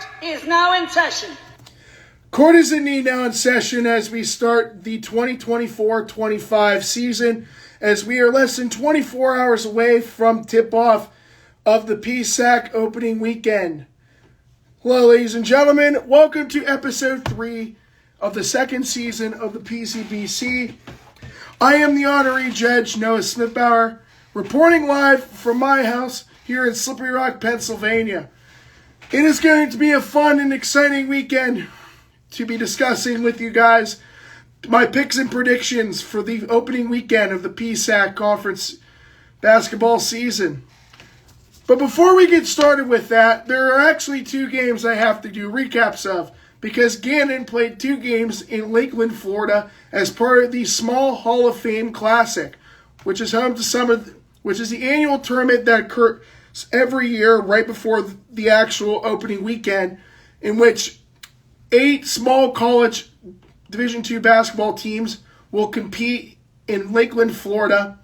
Court is now in session. Court is indeed now in session as we start the 2024-25 season, as we are less than 24 hours away from tip-off of the PSAC opening weekend. Hello, ladies and gentlemen. Welcome to episode 3 of the second season of the PCBC. I am the honorary judge, Noah Smithbauer, reporting live from my house here in Slippery Rock, Pennsylvania. It is going to be a fun and exciting weekend to be discussing with you guys my picks and predictions for the opening weekend of the PSAC conference basketball season. But before we get started with that, there are actually 2 games I have to do recaps of, because Gannon played 2 games in Lakeland, Florida as part of the Small Hall of Fame Classic, which is home to which is the annual tournament that occurs every year right before the actual opening weekend, in which 8 small college Division II basketball teams will compete in Lakeland, Florida,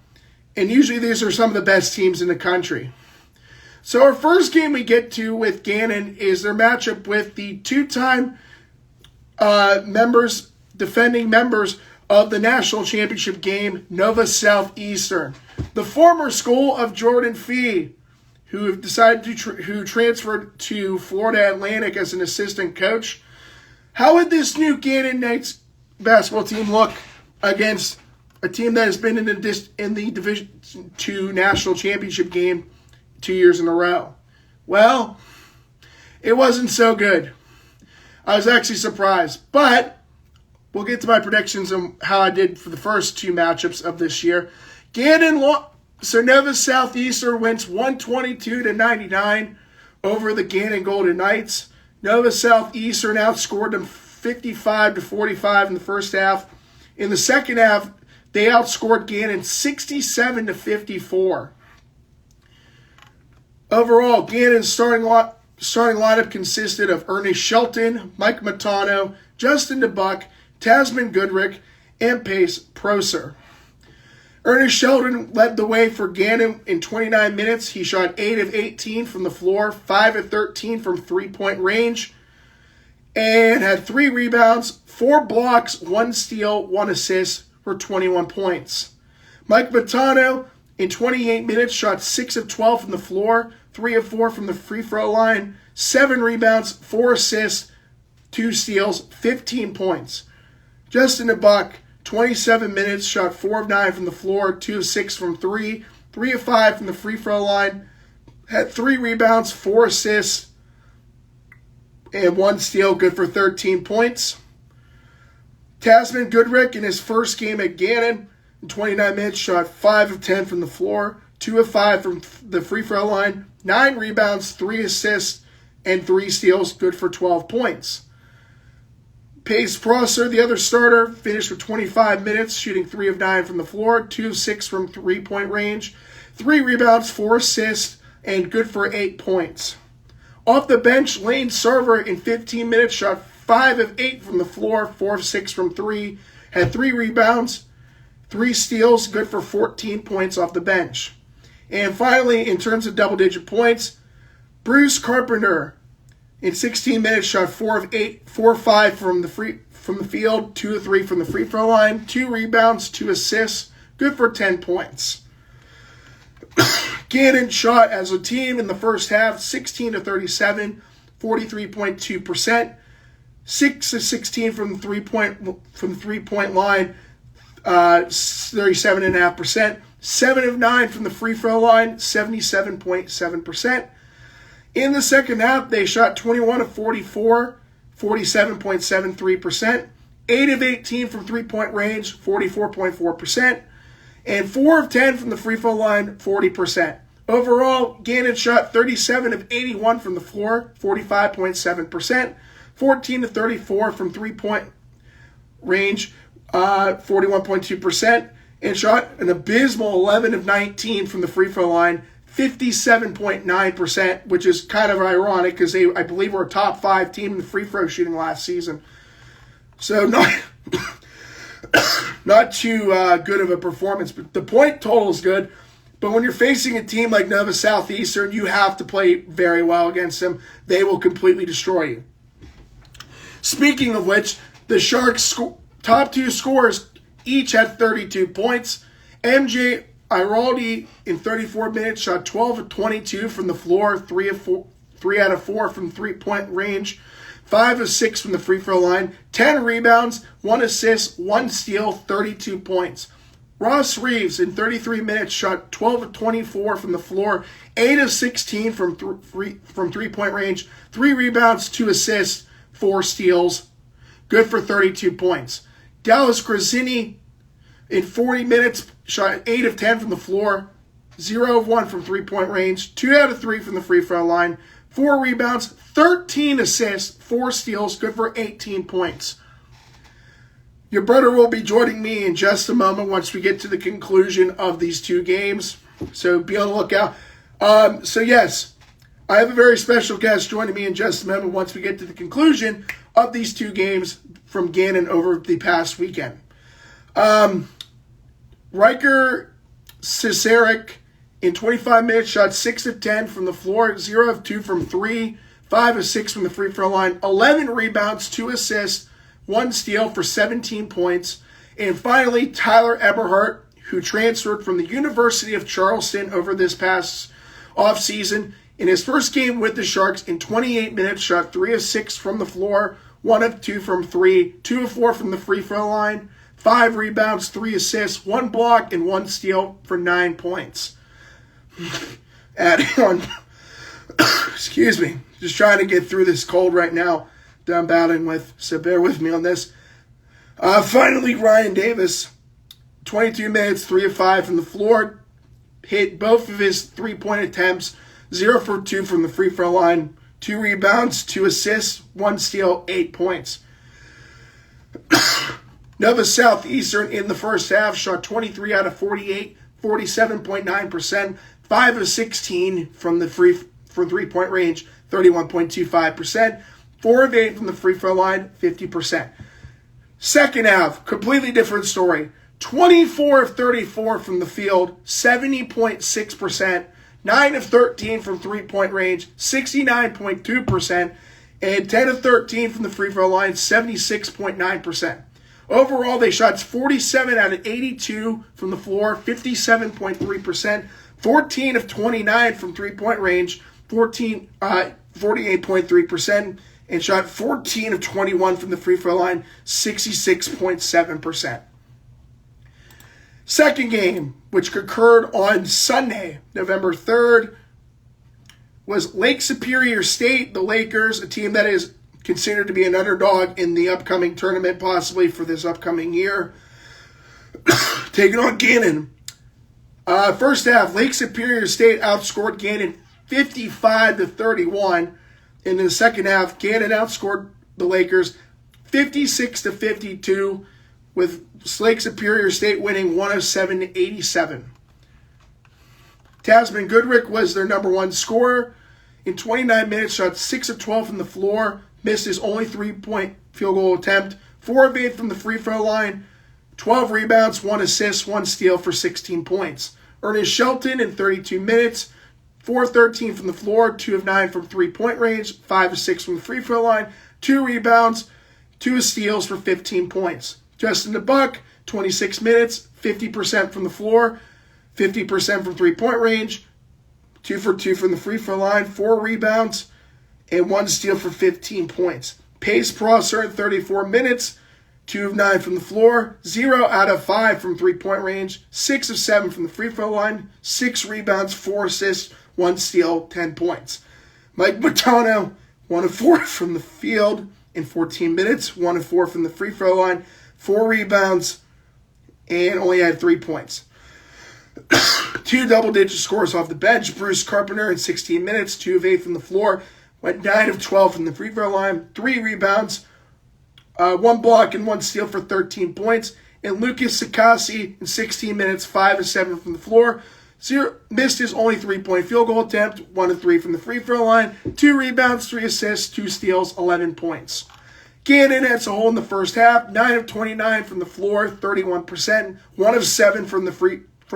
and usually these are some of the best teams in the country. So our first game we get to with Gannon is their matchup with the 2-time defending members of the national championship game, Nova Southeastern, the former school of Jordan Fee, who have decided who transferred to Florida Atlantic as an assistant coach. How would this new Gannon Knights basketball team look against a team that has been in the Division II national championship game 2 years in a row? Well, it wasn't so good. I was actually surprised, but we'll get to my predictions on how I did for the first 2 matchups of this year. Nova Southeastern wins 122-99 over the Gannon Golden Knights. Nova Southeastern outscored them 55-45 in the first half. In the second half, they outscored Gannon 67-54. Overall, Gannon's starting lineup consisted of Ernest Shelton, Mike Matano, Justin DeBuck, Tasman Goodrick, and Pace Prosser. Ernest Shelton led the way for Gannon in 29 minutes. He shot 8 of 18 from the floor, 5 of 13 from three-point range, and had 3 rebounds, 4 blocks, 1 steal, 1 assist for 21 points. Mike Matano in 28 minutes shot 6 of 12 from the floor, 3 of 4 from the free throw line, 7 rebounds, 4 assists, 2 steals, 15 points. Justin DeBuck, 27 minutes, shot 4 of 9 from the floor, 2 of 6 from 3, 3 of 5 from the free throw line, had 3 rebounds, 4 assists, and 1 steal, good for 13 points. Tasman Goodrick in his first game at Gannon, in 29 minutes, shot 5 of 10 from the floor, 2 of 5 from the free throw line, 9 rebounds, 3 assists, and 3 steals, good for 12 points. Pace Prosser, the other starter, finished with 25 minutes, shooting 3 of 9 from the floor, 2 of 6 from three-point range, 3 rebounds, 4 assists, and good for 8 points. Off the bench, Lane Server in 15 minutes shot 5 of 8 from the floor, 4 of 6 from 3, had 3 rebounds, 3 steals, good for 14 points off the bench. And finally, in terms of double-digit points, Bruce Carpenter in 16 minutes shot 4 of 5 from the field, 2 of 3 from the free throw line, 2 rebounds, 2 assists, good for 10 points. Gannon shot as a team in the first half 16 of 37, 43.2%, 6 of 16 from the three-point line, 37.5%, 7 of 9 from the free throw line, 77.7%. In the second half, they shot 21 of 44, 47.73%, 8 of 18 from three-point range, 44.4%, and 4 of 10 from the free throw line, 40%. Overall, Gannon shot 37 of 81 from the floor, 45.7%, 14 of 34 from three-point range, 41.2%, and shot an abysmal 11 of 19 from the free throw line, 57.9%, which is kind of ironic because they, I believe, were a top 5 team in the free throw shooting last season. So not too good of a performance, but the point total is good. But when you're facing a team like Nova Southeastern, you have to play very well against them. They will completely destroy you. Speaking of which, the Sharks' top two scorers each had 32 points. MJ Iraldi in 34 minutes shot 12 of 22 from the floor, 3 out of 4 from three-point range, 5 of 6 from the free throw line, 10 rebounds, 1 assist, 1 steal, 32 points. Ross Reeves in 33 minutes shot 12 of 24 from the floor, 8 of 16 from three-point range, 3 rebounds, 2 assists, 4 steals, good for 32 points. Dallas Grazzini in 40 minutes shot 8 of 10 from the floor, 0 of 1 from three-point range, 2 out of 3 from the free throw line, 4 rebounds, 13 assists, 4 steals, good for 18 points. Your brother will be joining me in just a moment once we get to the conclusion of these two games. So be on the lookout. So yes, I have a very special guest joining me in just a moment once we get to the conclusion of these two games from Gannon over the past weekend. Riker Cesaric in 25 minutes shot 6 of 10 from the floor, 0 of 2 from 3, 5 of 6 from the free throw line, 11 rebounds, 2 assists, 1 steal for 17 points. And finally, Tyler Eberhardt, who transferred from the University of Charleston over this past offseason. In his first game with the Sharks, in 28 minutes, shot 3 of 6 from the floor, 1 of 2 from 3, 2 of 4 from the free throw line, 5 rebounds, 3 assists, 1 block, and 1 steal for 9 points. Adding on, excuse me, just trying to get through this cold right now that I'm battling with, so bear with me on this. Finally, Ryan Davis, 22 minutes, 3 of 5 from the floor, hit both of his three-point attempts, 0 for 2 from the free throw line, 2 rebounds, 2 assists, 1 steal, 8 points. Nova Southeastern in the first half shot 23 out of 48, 47.9%, 5 of 16 from three-point range, 31.25%, 4 of 8 from the free throw line, 50%. Second half, completely different story. 24 of 34 from the field, 70.6%, 9 of 13 from three-point range, 69.2%, and 10 of 13 from the free throw line, 76.9%. Overall, they shot 47 out of 82 from the floor, 57.3%, 14 of 29 from three-point range, 48.3%, and shot 14 of 21 from the free throw line, 66.7%. Second game, which occurred on Sunday, November 3rd, was Lake Superior State, the Lakers, a team that is considered to be an underdog in the upcoming tournament, possibly for this upcoming year, taking on Gannon. First half, Lake Superior State outscored Gannon 55-31. In the second half, Gannon outscored the Lakers 56-52, with Lake Superior State winning 107-87. Tasman Goodrick was their number one scorer. In 29 minutes, shot 6 of 12 from the floor, missed his only three-point field goal attempt, 4 of 8 from the free throw line, 12 rebounds, 1 assist, 1 steal for 16 points. Ernest Shelton in 32 minutes, 4 of 13 from the floor, 2 of 9 from three-point range, 5 of 6 from the free throw line, 2 rebounds, 2 steals for 15 points. Justin DeBuck, 26 minutes, 50% from the floor, 50% from three-point range, 2 for 2 from the free throw line, 4 rebounds, and 1 steal for 15 points. Pace Prosser in 34 minutes, 2 of 9 from the floor, 0 out of 5 from three-point range, 6 of 7 from the free throw line, 6 rebounds, 4 assists, 1 steal, 10 points. Mike Matano, 1 of 4 from the field in 14 minutes, 1 of 4 from the free throw line, 4 rebounds, and only had 3 points. 2 double-digit scores off the bench. Bruce Carpenter in 16 minutes, 2 of 8 from the floor, went 9 of 12 from the free throw line, 3 rebounds, 1 block, and 1 steal for 13 points. And Lucas Sakasi in 16 minutes, 5 of 7 from the floor, missed his only 3-point field goal attempt, 1 of 3 from the free throw line, 2 rebounds, 3 assists, 2 steals, 11 points. Gannon as a whole in the first half, 9 of 29 from the floor, 31%, 1 of 7 from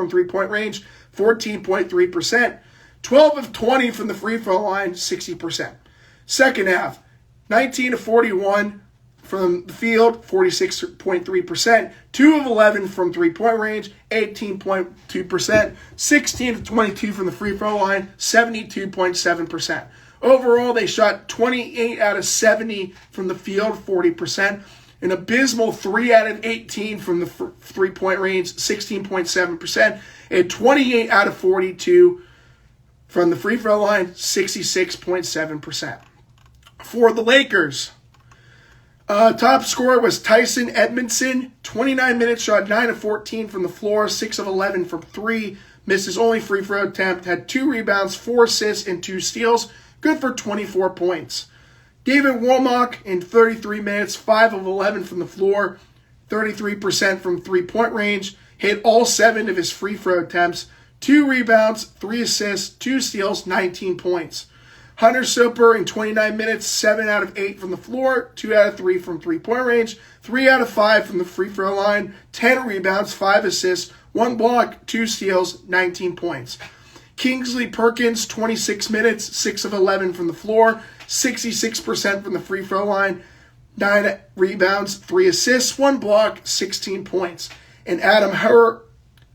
three-point range, 14.3%. 12 of 20 from the free throw line, 60%. Second half, 19 of 41 from the field, 46.3%. 2 of 11 from three-point range, 18.2%. 16 of 22 from the free throw line, 72.7%. Overall, they shot 28 out of 70 from the field, 40%. An abysmal 3 out of 18 from the three-point range, 16.7%. And 28 out of 42 from the free throw line, 66.7%. For the Lakers, top scorer was Tyson Edmondson. 29 minutes, shot 9 of 14 from the floor, 6 of 11 from 3. Missed his only free throw attempt, had 2 rebounds, 4 assists, and 2 steals. Good for 24 points. David Womack in 33 minutes, 5 of 11 from the floor, 33% from three-point range. Hit all 7 of his free throw attempts. 2 rebounds, 3 assists, 2 steals, 19 points. Hunter Soper in 29 minutes, 7 out of 8 from the floor, 2 out of 3 from three-point range, 3 out of 5 from the free throw line, 10 rebounds, 5 assists, 1 block, 2 steals, 19 points. Kingsley Perkins, 26 minutes, 6 of 11 from the floor, 66% from the free throw line, 9 rebounds, 3 assists, 1 block, 16 points. And Adam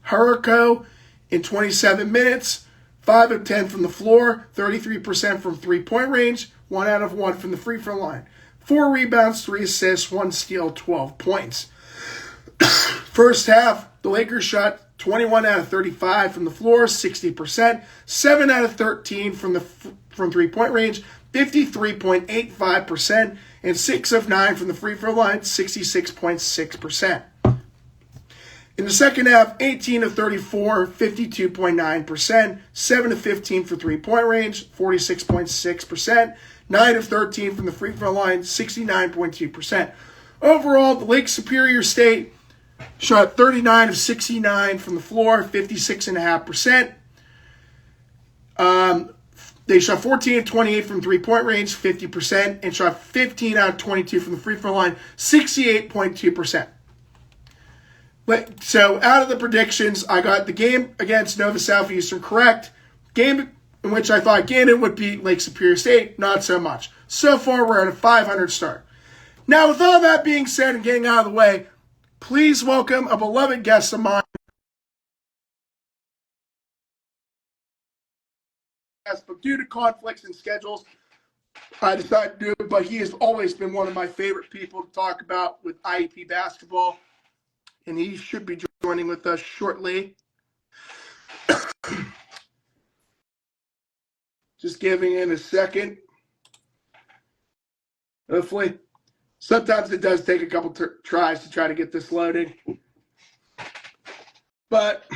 Hurko in 27 minutes, 5 of 10 from the floor, 33% from three-point range, 1 out of 1 from the free throw line. 4 rebounds, 3 assists, 1 steal, 12 points. First half, the Lakers shot 21 out of 35 from the floor, 60%. 7 out of 13 from three-point range, 53.85%. And 6 of 9 from the free throw line, 66.6%. In the second half, 18 of 34, 52.9%. 7 of 15 for three-point range, 46.6%. 9 of 13 from the free throw line, 69.2%. Overall, the Lake Superior State shot 39 of 69 from the floor, 56.5%. They shot 14 of 28 from three-point range, 50%, and shot 15 out of 22 from the free throw line, 68.2%. So out of the predictions, I got the game against Nova Southeastern correct. Game in which I thought Gannon would beat Lake Superior State, not so much. So far, we're at a 500 start. Now, with all that being said and getting out of the way, please welcome a beloved guest of mine. But due to conflicts and schedules, I decided to do it. But he has always been one of my favorite people to talk about with IEP basketball. And he should be joining with us shortly. Just giving in a second. Hopefully. Sometimes it does take a couple tries to try to get this loaded. But,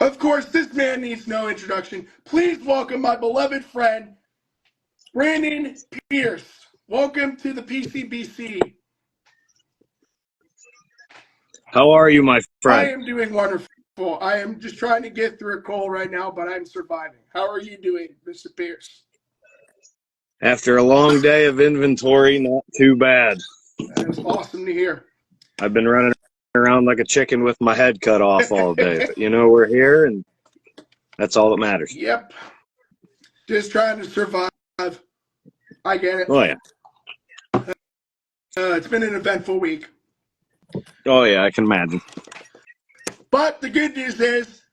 of course, this man needs no introduction. Please welcome my beloved friend, Brandon Pierce. Welcome to the PCBC. How are you, my friend? I am doing wonderful. I am just trying to get through a cold right now, but I'm surviving. How are you doing, Mr. Pierce? After a long day of inventory, not too bad. That is awesome to hear. I've been running around like a chicken with my head cut off all day. But, we're here, and that's all that matters. Yep. Just trying to survive. I get it. Oh, yeah. It's been an eventful week. Oh, yeah, I can imagine. But the good news is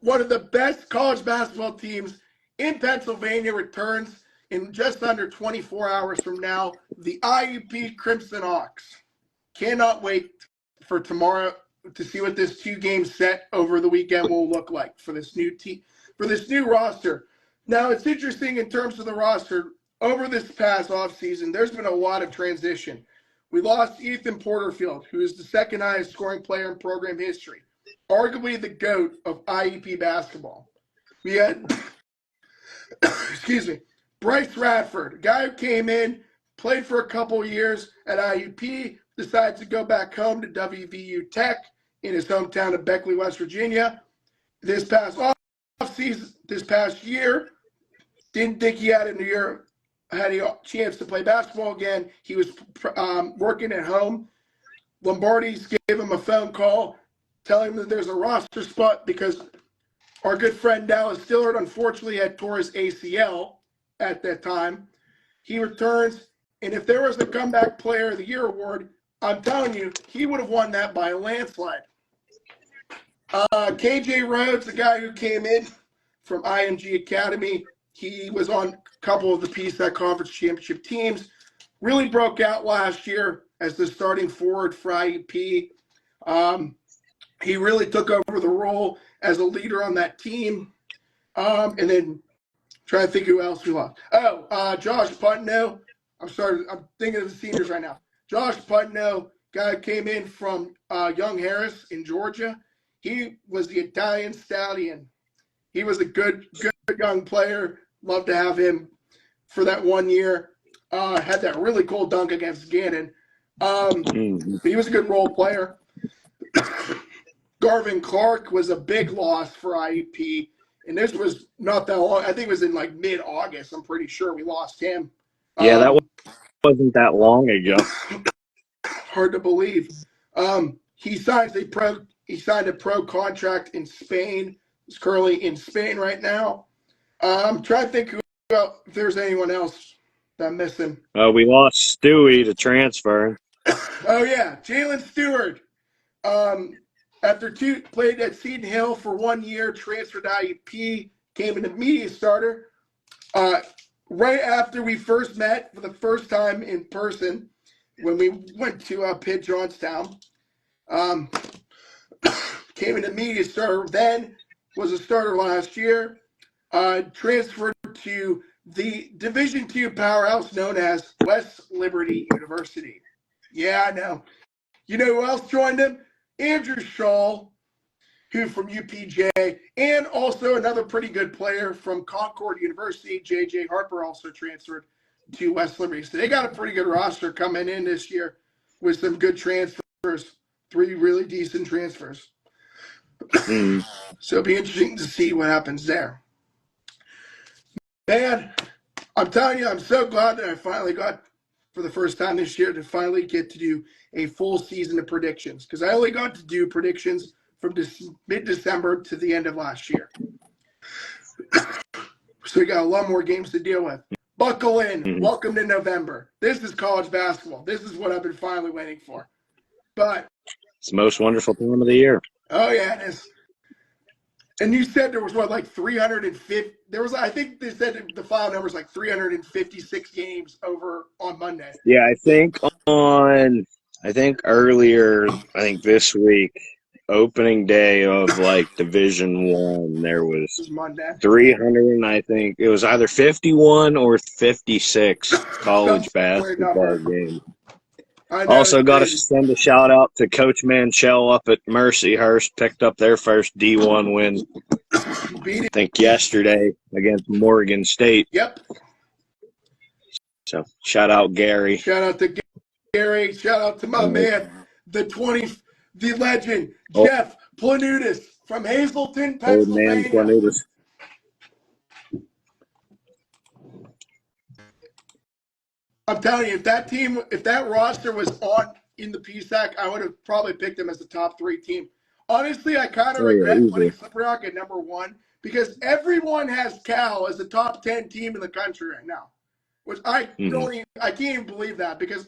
one of the best college basketball teams in Pennsylvania returns in just under 24 hours from now, the IUP Crimson Hawks. Cannot wait for tomorrow to see what this 2-game set over the weekend will look like for this new team, for this new roster. Now, it's interesting in terms of the roster. Over this past offseason, there's been a lot of transition. We lost Ethan Porterfield, who is the second highest scoring player in program history, arguably the GOAT of IEP basketball. We had, Bryce Radford, a guy who came in, played for a couple years at IUP, decided to go back home to WVU Tech in his hometown of Beckley, West Virginia. This past year, didn't think he had a chance to play basketball again. He was working at home. Lombardi's gave him a phone call telling him that there's a roster spot because Our good friend Dallas Stillard unfortunately had tore his ACL at that time. He returns, and if there was the Comeback Player of the Year award, I'm telling you, he would have won that by a landslide. KJ Rhodes, the guy who came in from IMG Academy, he was on a couple of the PSAC Conference Championship teams. Really broke out last year as the starting forward for IEP. He really took over the role as a leader on that team. And then trying to think who else we lost. Josh Putno. I'm thinking of the seniors right now. Josh Putno, guy who came in from Young Harris in Georgia. He was the Italian Stallion. He was a good young player. Love to have him for that 1 year. Had that really cool dunk against Gannon. He was a good role player. Garvin Clark was a big loss for IEP, and this was not that long. I think it was in like mid-August. I'm pretty sure we lost him. Yeah, that wasn't that long ago. Hard to believe. He signed a pro contract in Spain. He's currently in Spain right now. I'm trying to think if there's anyone else that I'm missing. We lost Stewie to transfer. Oh yeah, Jalen Stewart. After played at Seton Hill for 1 year, transferred to IUP, came into media starter. Right after we first met for the first time in person, when we went to Pitt Johnstown, came into media starter. Then was a starter last year. Transferred to the Division II powerhouse known as West Liberty University. Yeah, I know. You know who else joined him? Andrew Shaw, who from UPJ, and also another pretty good player from Concord University, J.J. Harper, also transferred to West Liberty. So they got a pretty good roster coming in this year with some good transfers, 3 really decent transfers. So it'll be interesting to see what happens there. Man, I'm telling you, I'm so glad that I finally got, for the first time this year, to finally get to do a full season of predictions, because I only got to do predictions from mid-December to the end of last year. So we got a lot more games to deal with. Buckle in. Welcome to November. This is college basketball. This is what I've been finally waiting for. But it's the most wonderful time of the year. Oh yeah, it is. And you said there was like 350. I think they said the final number was like 356 games over on Monday. Yeah, I think this week, opening day of like Division I, there was Monday. 300. I think it was either 51 or 56 college basketball games. Also got to send a shout out to Coach Manchell up at Mercyhurst. Picked up their first D1 win, I think yesterday against Morgan State. Yep. So shout out Gary. Shout out to Gary. Shout out to my man, the legend, Jeff Planutis from Hazleton, Pennsylvania. Old man Planutis. I'm telling you, if that roster was on in the PSAC, I would have probably picked them as the top 3 team. Honestly, I kind of regret putting Slippery Rock at number 1 because everyone has Cal as the top 10 team in the country right now, which I can't even believe that because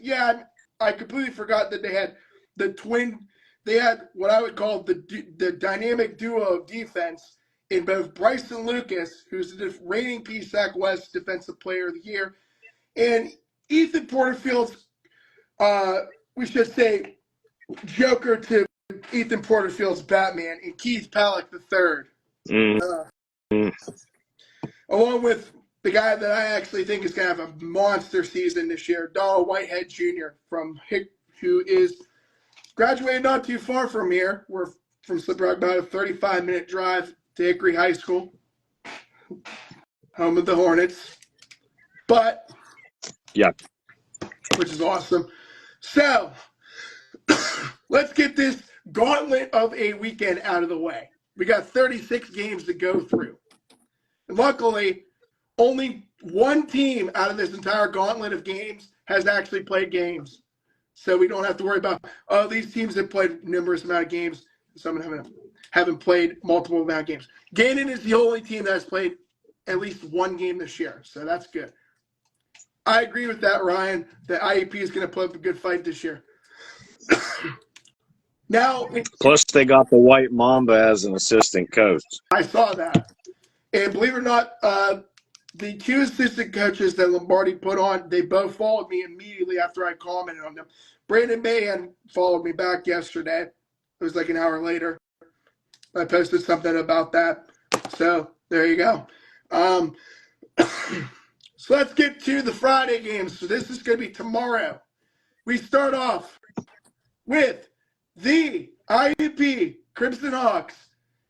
I completely forgot that they had they had what I would call the dynamic duo of defense in both Bryson Lucas, who's the reigning PSAC West Defensive Player of the Year, and Ethan Porterfield's, we should say, Joker to Ethan Porterfield's Batman, and Keith Palak III. Along with the guy that I actually think is going to have a monster season this year, Donald Whitehead Jr. who is graduated not too far from here. We're from Slippery Rock, about a 35-minute drive to Hickory High School, home of the Hornets. But yeah, which is awesome. So let's get this gauntlet of a weekend out of the way. We got 36 games to go through. And luckily, only one team out of this entire gauntlet of games has actually played games. So we don't have to worry about, these teams have played numerous amount of games. Some of them haven't. haven't played multiple amount of games. Gannon is the only team that has played at least one game this year, so that's good. I agree with that, Ryan, that IUP is going to put up a good fight this year. Now, plus they got the White Mamba as an assistant coach. I saw that. And believe it or not, the two assistant coaches that Lombardi put on, they both followed me immediately after I commented on them. Brandon Mahan followed me back yesterday. It was like an hour later. I posted something about that. So there you go. So let's get to the Friday games. So this is going to be tomorrow. We start off with the IUP Crimson Hawks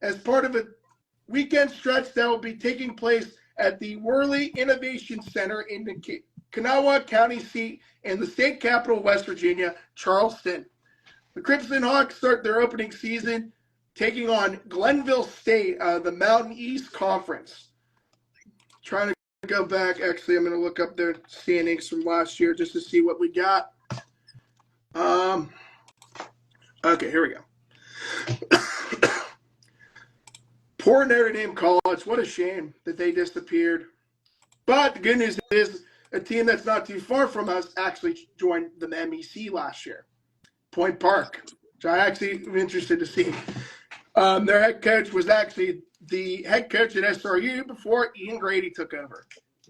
as part of a weekend stretch that will be taking place at the Worley Innovation Center in the Kanawha County seat in the state capital, West Virginia, Charleston. The Crimson Hawks start their opening season taking on Glenville State, the Mountain East Conference. Trying to go back. Actually, I'm going to look up their standings from last year just to see what we got. Okay, here we go. Poor Notre Dame College. What a shame that they disappeared. But the good news is a team that's not too far from us actually joined the MEC last year. Point Park, which I actually am interested to see. Their head coach was actually the head coach at SRU before Ian Grady took over,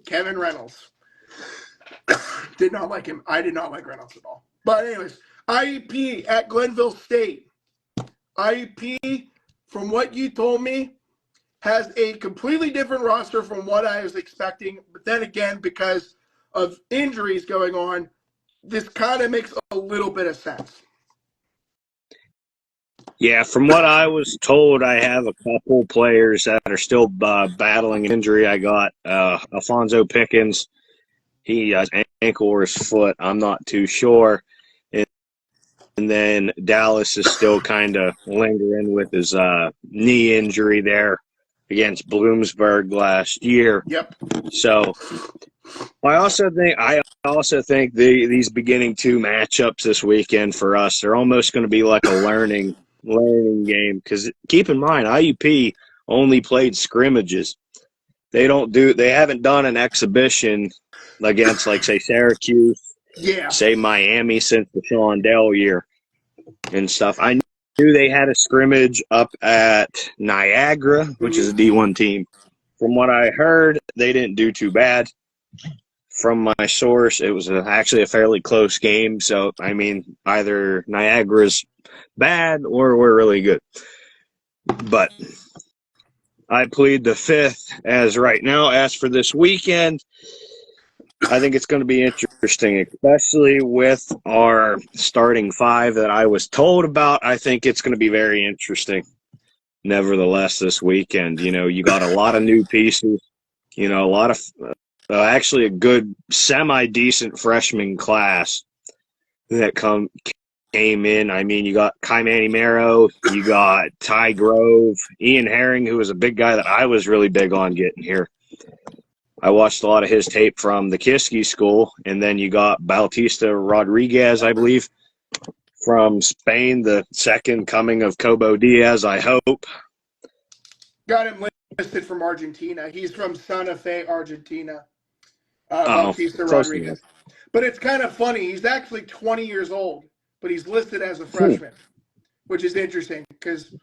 Kevin Reynolds. Did not like him. I did not like Reynolds at all. But anyways, IUP at Glenville State. IUP, from what you told me, has a completely different roster from what I was expecting. But then again, because of injuries going on, this kind of makes a little bit of sense. Yeah, from what I was told, I have a couple players that are still battling injury. I got Alfonso Pickens. He has ankle or his foot. I'm not too sure. And then Dallas is still kind of lingering with his knee injury there against Bloomsburg last year. Yep. So I also think these beginning two matchups this weekend for us, they're almost going to be like a learning game, because keep in mind IUP only played scrimmages. They haven't done an exhibition against, like, say, Syracuse, say Miami since the Sean Dell year and stuff. I knew they had a scrimmage up at Niagara, which is a D1 team. From what I heard, they didn't do too bad. From my source, it was actually a fairly close game. So, I mean, either Niagara's bad or we're really good. But I plead the fifth as right now. As for this weekend, I think it's going to be interesting, especially with our starting five that I was told about. I think it's going to be very interesting. Nevertheless, this weekend, you got a lot of new pieces, a lot of actually a good semi-decent freshman class that came in. I mean, you got Kai Manny-Mero, you got Ty Grove, Ian Herring, who was a big guy that I was really big on getting here. I watched a lot of his tape from the Kiski school, and then you got Bautista Rodriguez, I believe, from Spain, the second coming of Cobo Diaz, I hope. Got him listed from Argentina. He's from Santa Fe, Argentina. Bautista Rodriguez. But it's kind of funny. He's actually 20 years old, but he's listed as a freshman, which is interesting because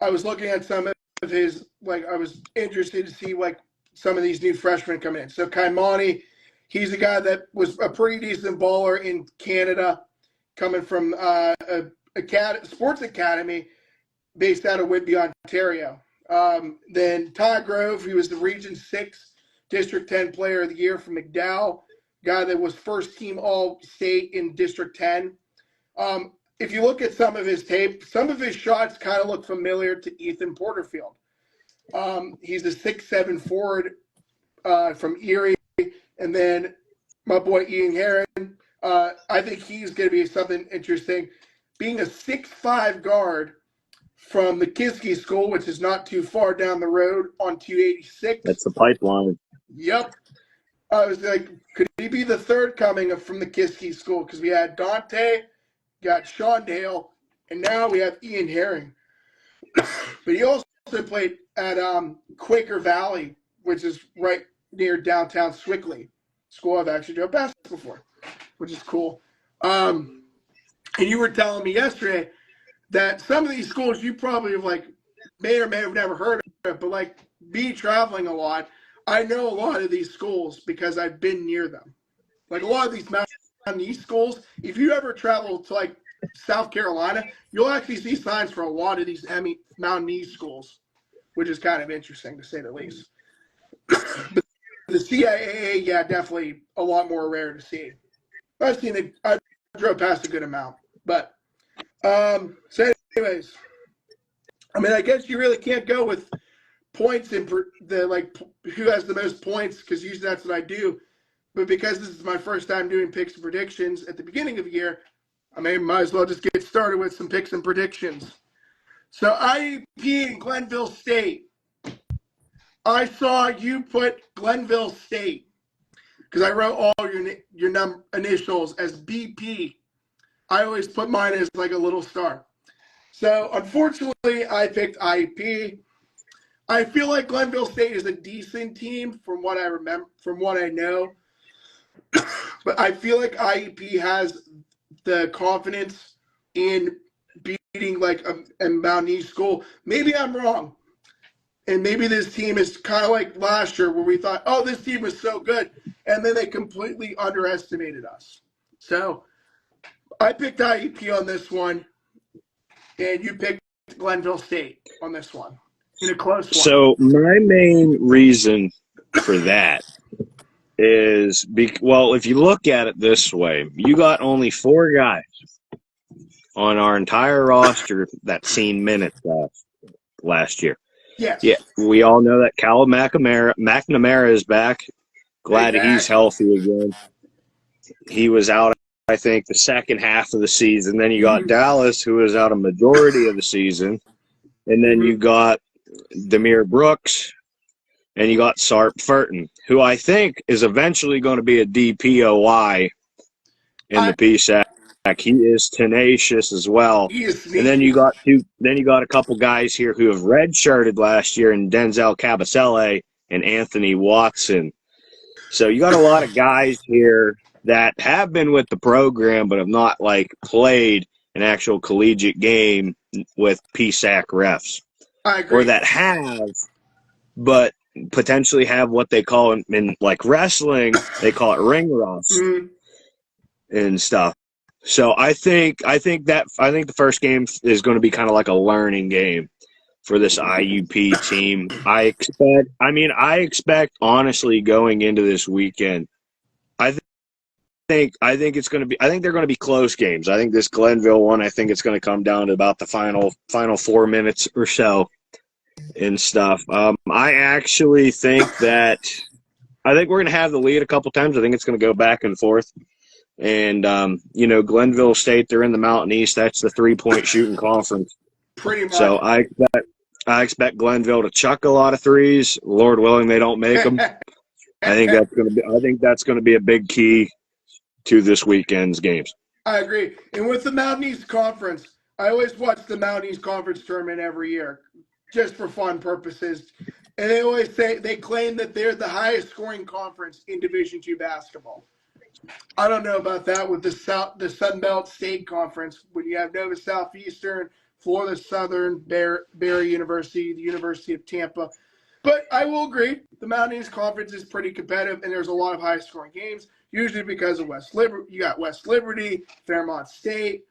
I was looking at some of his, I was interested to see, some of these new freshmen come in. So Kaimani, he's a guy that was a pretty decent baller in Canada, coming from a sports academy based out of Whitby, Ontario. Then Ty Grove, he was the Region 6 District 10 Player of the Year from McDowell, guy that was first team All-State in District 10. If you look at some of his tape, some of his shots kind of look familiar to Ethan Porterfield. He's a 6'7" forward from Erie. And then my boy Ian Herring, I think he's going to be something interesting. Being a 6'5" guard from the Kiski school, which is not too far down the road on 286. That's the pipeline. Yep. I was like, could he be the third coming from the Kiski school? Because we had Dante, got Sean Dale, and now we have Ian Herring. But he also played at Quaker Valley, which is right near downtown Swickley. School I've actually drove basketball for, which is cool. And you were telling me yesterday that some of these schools you probably have may or may have never heard of, but me traveling a lot, I know a lot of these schools because I've been near them. Like a lot of these Mountain East schools, if you ever travel to South Carolina, you'll actually see signs for a lot of these Mountain East schools, which is kind of interesting to say the least. But the CIAA, yeah, definitely a lot more rare to see. I drove past a good amount, but so anyways, I mean, I guess you really can't go with points in who has the most points because usually that's what I do. But because this is my first time doing picks and predictions at the beginning of the year, I might as well just get started with some picks and predictions. So IUP and Glenville State. I saw you put Glenville State because I wrote all your initials as BP. I always put mine as a little star. So unfortunately, I picked IUP. I feel like Glenville State is a decent team from what I remember, from what I know. But I feel like IUP has the confidence in beating a Mountain East school. Maybe I'm wrong. And maybe this team is kind of like last year where we thought, oh, this team is so good. And then they completely underestimated us. So I picked IUP on this one. And you picked Glenville State on this one in a close one. So my main reason for that is, if you look at it this way, you got only 4 guys on our entire roster that seen minutes last year. Yes. Yeah, we all know that Cal McNamara is back. Glad he's healthy again. He was out, I think, the second half of the season. Then you got Dallas, who was out a majority of the season. And then you got Demir Brooks, and you got Sarp Furton, who I think is eventually going to be a DPOY in the PSAC. He is tenacious as well. He is and then you got a couple guys here who have redshirted last year in Denzel Cabasele and Anthony Watson. So you got a lot of guys here that have been with the program but have not played an actual collegiate game with PSAC refs. I agree. Or that have, but potentially have what they call in wrestling, they call it ring rust and stuff. So I think the first game is going to be kind of like a learning game for this IUP team. I expect honestly going into this weekend, I think it's going to be. I think they're going to be close games. I think this Glenville one, I think it's going to come down to about the final 4 minutes or so and stuff. I actually think we're going to have the lead a couple times. I think it's going to go back and forth. And, Glenville State, they're in the Mountain East. That's the 3-point shooting conference. Pretty much. So I expect Glenville to chuck a lot of threes. Lord willing, they don't make them. I think that's going to be a big key to this weekend's games. I agree. And with the Mountain East Conference, I always watch the Mountain East Conference tournament every year just for fun purposes. And they claim that they're the highest scoring conference in Division II basketball. I don't know about that with the Sun Belt State Conference when you have Nova Southeastern, Florida Southern, Barry University, the University of Tampa. But I will agree, the Mountain East Conference is pretty competitive, and there's a lot of high-scoring games, usually because of West Liberty. You got West Liberty, Fairmont State.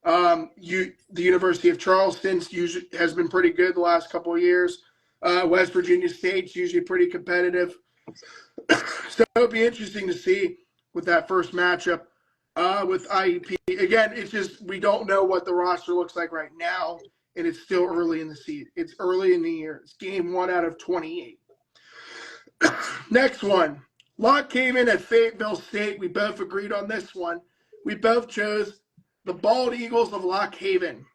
The University of Charleston usually has been pretty good the last couple of years. West Virginia State's usually pretty competitive. So it'll be interesting to see with that first matchup with IUP. Again, it's just we don't know what the roster looks like right now, and it's still early in the season. It's early in the year. It's game 1 out of 28. Next one, Lock Haven at Fayetteville State. We both agreed on this one. We both chose the Bald Eagles of Lock Haven.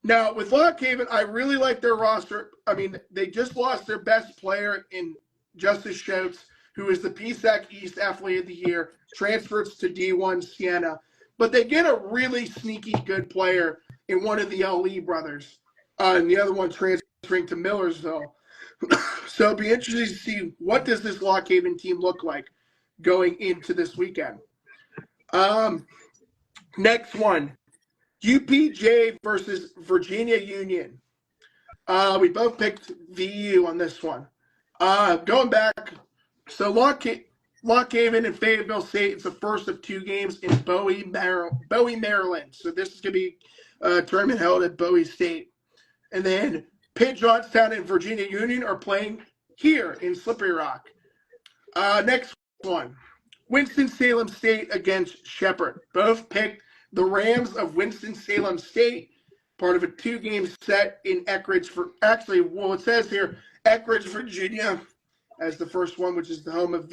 Now, with Lock Haven, I really like their roster. I mean, they just lost their best player in Justice Schultz, who is the PSAC East Athlete of the Year, transfers to D1 Siena. But they get a really sneaky good player in one of the LE brothers. and the other one transferring to Millersville. So it'll be interesting to see what does this Lock Haven team look like going into this weekend. Next one, UPJ versus Virginia Union. We both picked VU on this one. Going back, so Lock Haven and Fayetteville State is the first of two games in Bowie, Maryland. So this is going to be a tournament held at Bowie State. And then Pitt Johnstown and Virginia Union are playing here in Slippery Rock. Next one, Winston-Salem State against Shepherd. Both picked the Rams of Winston-Salem State, part of a two-game set in Eckridge. It says here, Eckridge, Virginia, as the first one, which is the home of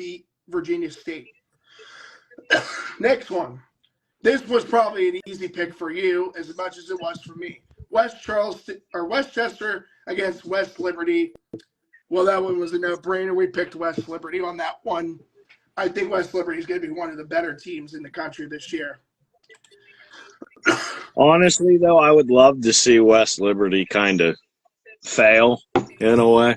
Virginia State. Next one. This was probably an easy pick for you, as much as it was for me. Westchester against West Liberty. Well, that one was a no-brainer. We picked West Liberty on that one. I think West Liberty is going to be one of the better teams in the country this year. Honestly, though, I would love to see West Liberty kind of fail in a way.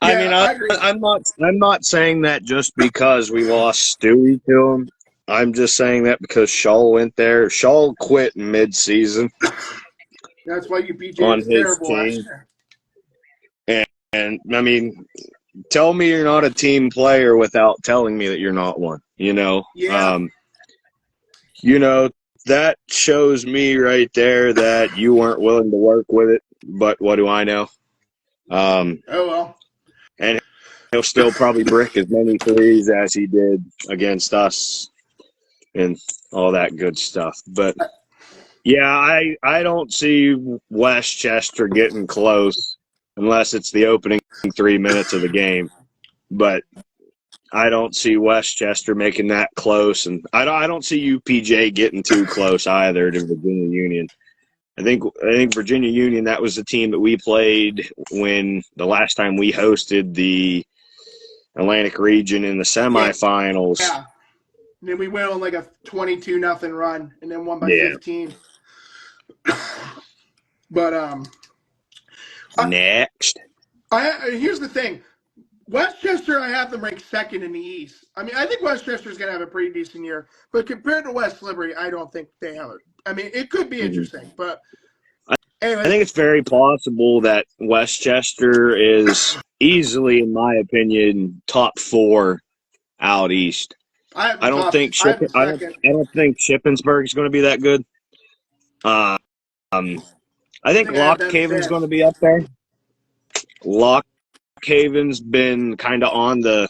Yeah, I'm not saying that just because we lost Stewie to him. I'm just saying that because Shaw went there. Shaw quit mid-season. That's why UPJ was terrible last year. And I mean, tell me you're not a team player without telling me that you're not one. Yeah. That shows me right there that you weren't willing to work with it. But what do I know? Oh well. And he'll still probably brick as many threes as he did against us and all that good stuff. But yeah, I don't see Westchester getting close unless it's the opening 3 minutes of the game. But I don't see Westchester making that close, and I don't see UPJ getting too close either to Virginia Union. I think Virginia Union, that was the team that we played when the last time we hosted the Atlantic region in the semifinals. Yeah. And then we went on like a 22-0 run and then won by 15. But next. Here's the thing. Westchester, I have them ranked second in the East. I mean, I think Westchester is going to have a pretty decent year. But compared to West Liberty, I don't think they have it. I mean, it could be interesting. But anyway. I think it's very possible that Westchester is easily, in my opinion, top 4 out East. I don't think Shippensburg is going to be that good. I think Lock Haven's going to be up there. Lock Haven's been kind of on the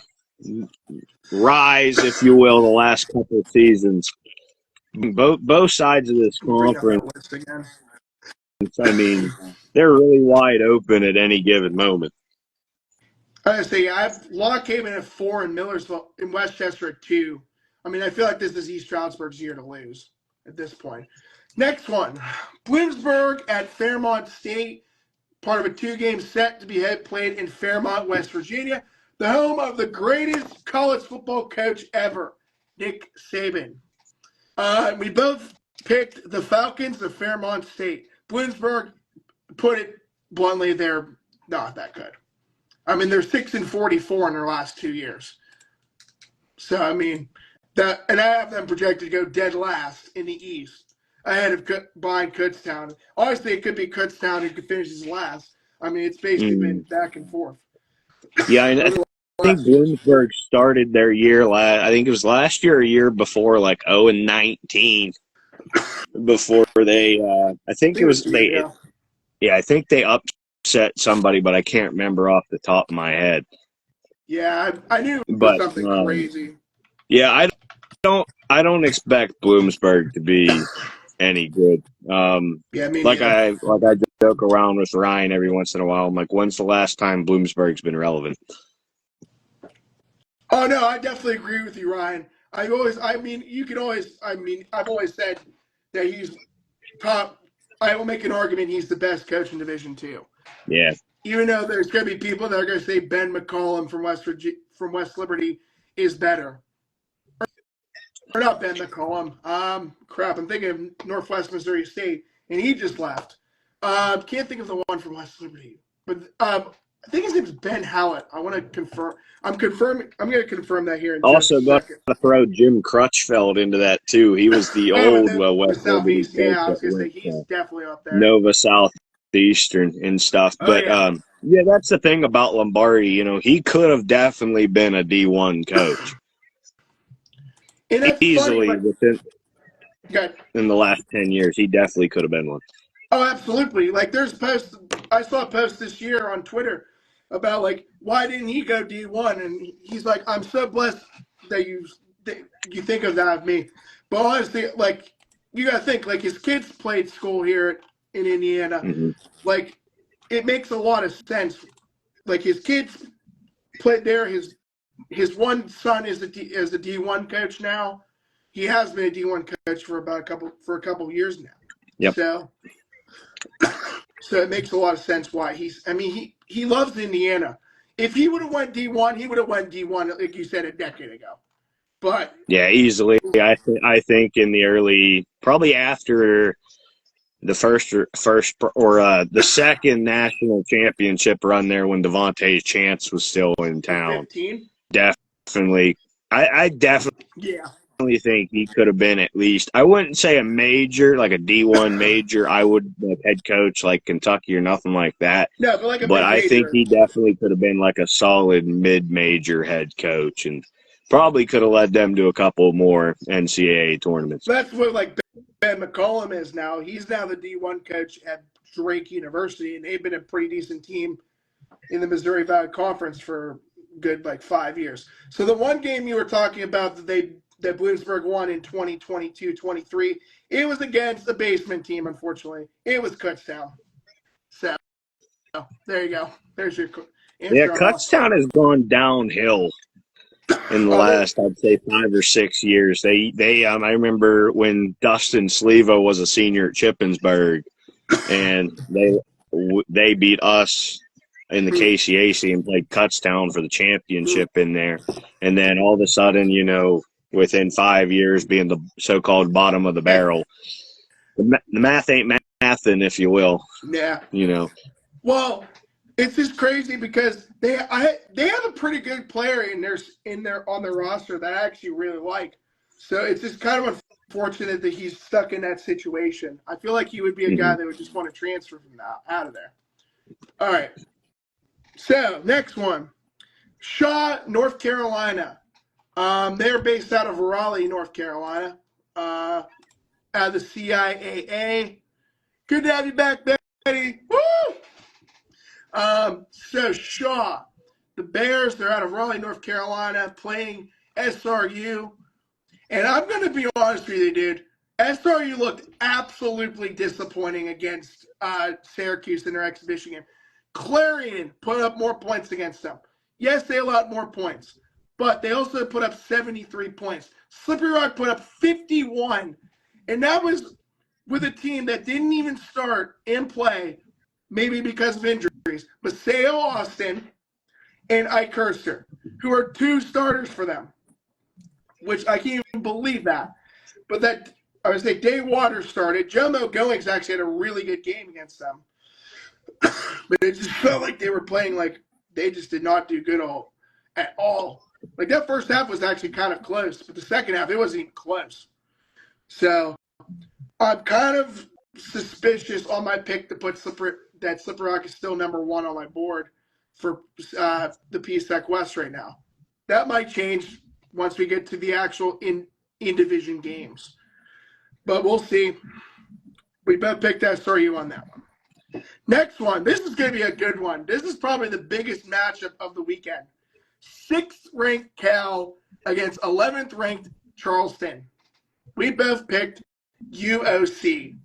rise, if you will, the last couple of seasons. Both sides of this conference, I mean, they're really wide open at any given moment. I say I have Lock Haven at 4 and Millersville in Westchester at 2. I mean, I feel like this is East Stroudsburg's year to lose at this point. Next one, Bloomsburg at Fairmont State, part of a 2-game set to be played in Fairmont, West Virginia, the home of the greatest college football coach ever, Nick Saban. We both picked the Falcons of Fairmont State. Bloomsburg, put it bluntly, they're not that good. I mean, they're 6-44 in their last 2 years. So, I mean, and I have them projected to go dead last in the East, ahead of behind Kutztown. Honestly, it could be Kutztown who could finish as last. I mean, it's basically been back and forth. Yeah, I think Bloomsburg started their year I think it was last year or year before, like 0-19. Before they, I think they upset somebody, but I can't remember off the top of my head. Yeah, I knew it was something crazy. Yeah, I don't expect Bloomsburg to be any good. I joke around with Ryan every once in a while. I'm like, when's the last time Bloomsburg's been relevant? Oh no, I definitely agree with you, Ryan. I've always said that he's top. I will make an argument he's the best coach in Division II. Yeah. Even though there's going to be people that are going to say Ben McCollum from West Liberty is better. Or not Ben McCollum. I'm thinking of Northwest Missouri State, and he just left. Can't think of the one from West Liberty, but I think his name's Ben Hallett. I want to confirm. I'm going to confirm that here in just a Also got second. to throw Jim Crutchfeld into that too. He was the Oh, old West Liberty Southeast. coach Yeah, I was that going to say went he's to definitely up there. Nova Southeastern and stuff. Oh But yeah. yeah, that's the thing about Lombardi. You know, he could have definitely been a D1 coach And that's funny, easily but in the last 10 years. He definitely could have been one. oh, absolutely. Like there's posts I saw a post this year on Twitter about like why didn't he go D1, and he's like, I'm so blessed that you think of that of me. But honestly, like you gotta think like his kids played school here in Indiana. Mm-hmm. Like it makes a lot of sense. Like his kids played there. His one son is a D1 coach now. He has been a D1 coach for a couple of years now. Yep. So it makes a lot of sense why he loves Indiana. If he would have went D1, he would have went D1 like you said a decade ago. But yeah, easily. I think in the early, probably after the first or the second national championship run there when Devontae Chance was still in town. 15? Definitely, I definitely think he could have been at least. I wouldn't say a major, like a D1 major. I would head coach like Kentucky or nothing like that. No, but like a but I mid-major. think he definitely could have been like a solid mid-major head coach and probably could have led them to a couple more NCAA tournaments. That's what like Ben McCollum is now. He's now the D1 coach at Drake University, and they've been a pretty decent team in the Missouri Valley Conference for good like 5 years. So the one game you were talking about that Bloomsburg won in 2022-23, it was against the basement team, unfortunately. It was Kutztown. So there you go. There's your answer. Yeah, Kutztown has gone downhill in the last, I'd say, 5 or 6 years. I remember when Dustin Slevo was a senior at Chippensburg, and they beat us in the KCAC and played Kutztown for the championship in there. And then all of a sudden, you know, within 5 years being the so-called bottom of the barrel, the math ain't mathin', if you will. Yeah. You know. Well, it's just crazy because they have a pretty good player on their roster that I actually really like. So it's just kind of unfortunate that he's stuck in that situation. I feel like he would be a guy that would just want to transfer from out of there. All right. So next one, Shaw, North Carolina. They're based out of Raleigh, North Carolina. Out of the CIAA. Good to have you back, Betty. Woo! So Shaw, the Bears, they're out of Raleigh, North Carolina, playing SRU. And I'm going to be honest with you, dude. SRU looked absolutely disappointing against Syracuse in their exhibition game. Clarion put up more points against them. Yes, they allowed more points, but they also put up 73 points. Slippery Rock put up 51, and that was with a team that didn't even start and play, maybe because of injuries. Maseo Austin and Ike Herster, who are 2 starters for them, which I can't even believe that. But that, I would say, Dave Waters started. Joe Mogoings actually had a really good game against them. But it just felt like they were playing like they just did not do good at all. Like that first half was actually kind of close, but the second half, it wasn't even close. So I'm kind of suspicious on my pick to put Slippery Rock is still number 1 on my board for the PSAC West right now. That might change once we get to the actual in-division games. But we'll see. We both picked SRU on that one. Next one. This is going to be a good one. This is probably the biggest matchup of the weekend. 6th-ranked Cal against 11th-ranked Charleston. We both picked UOC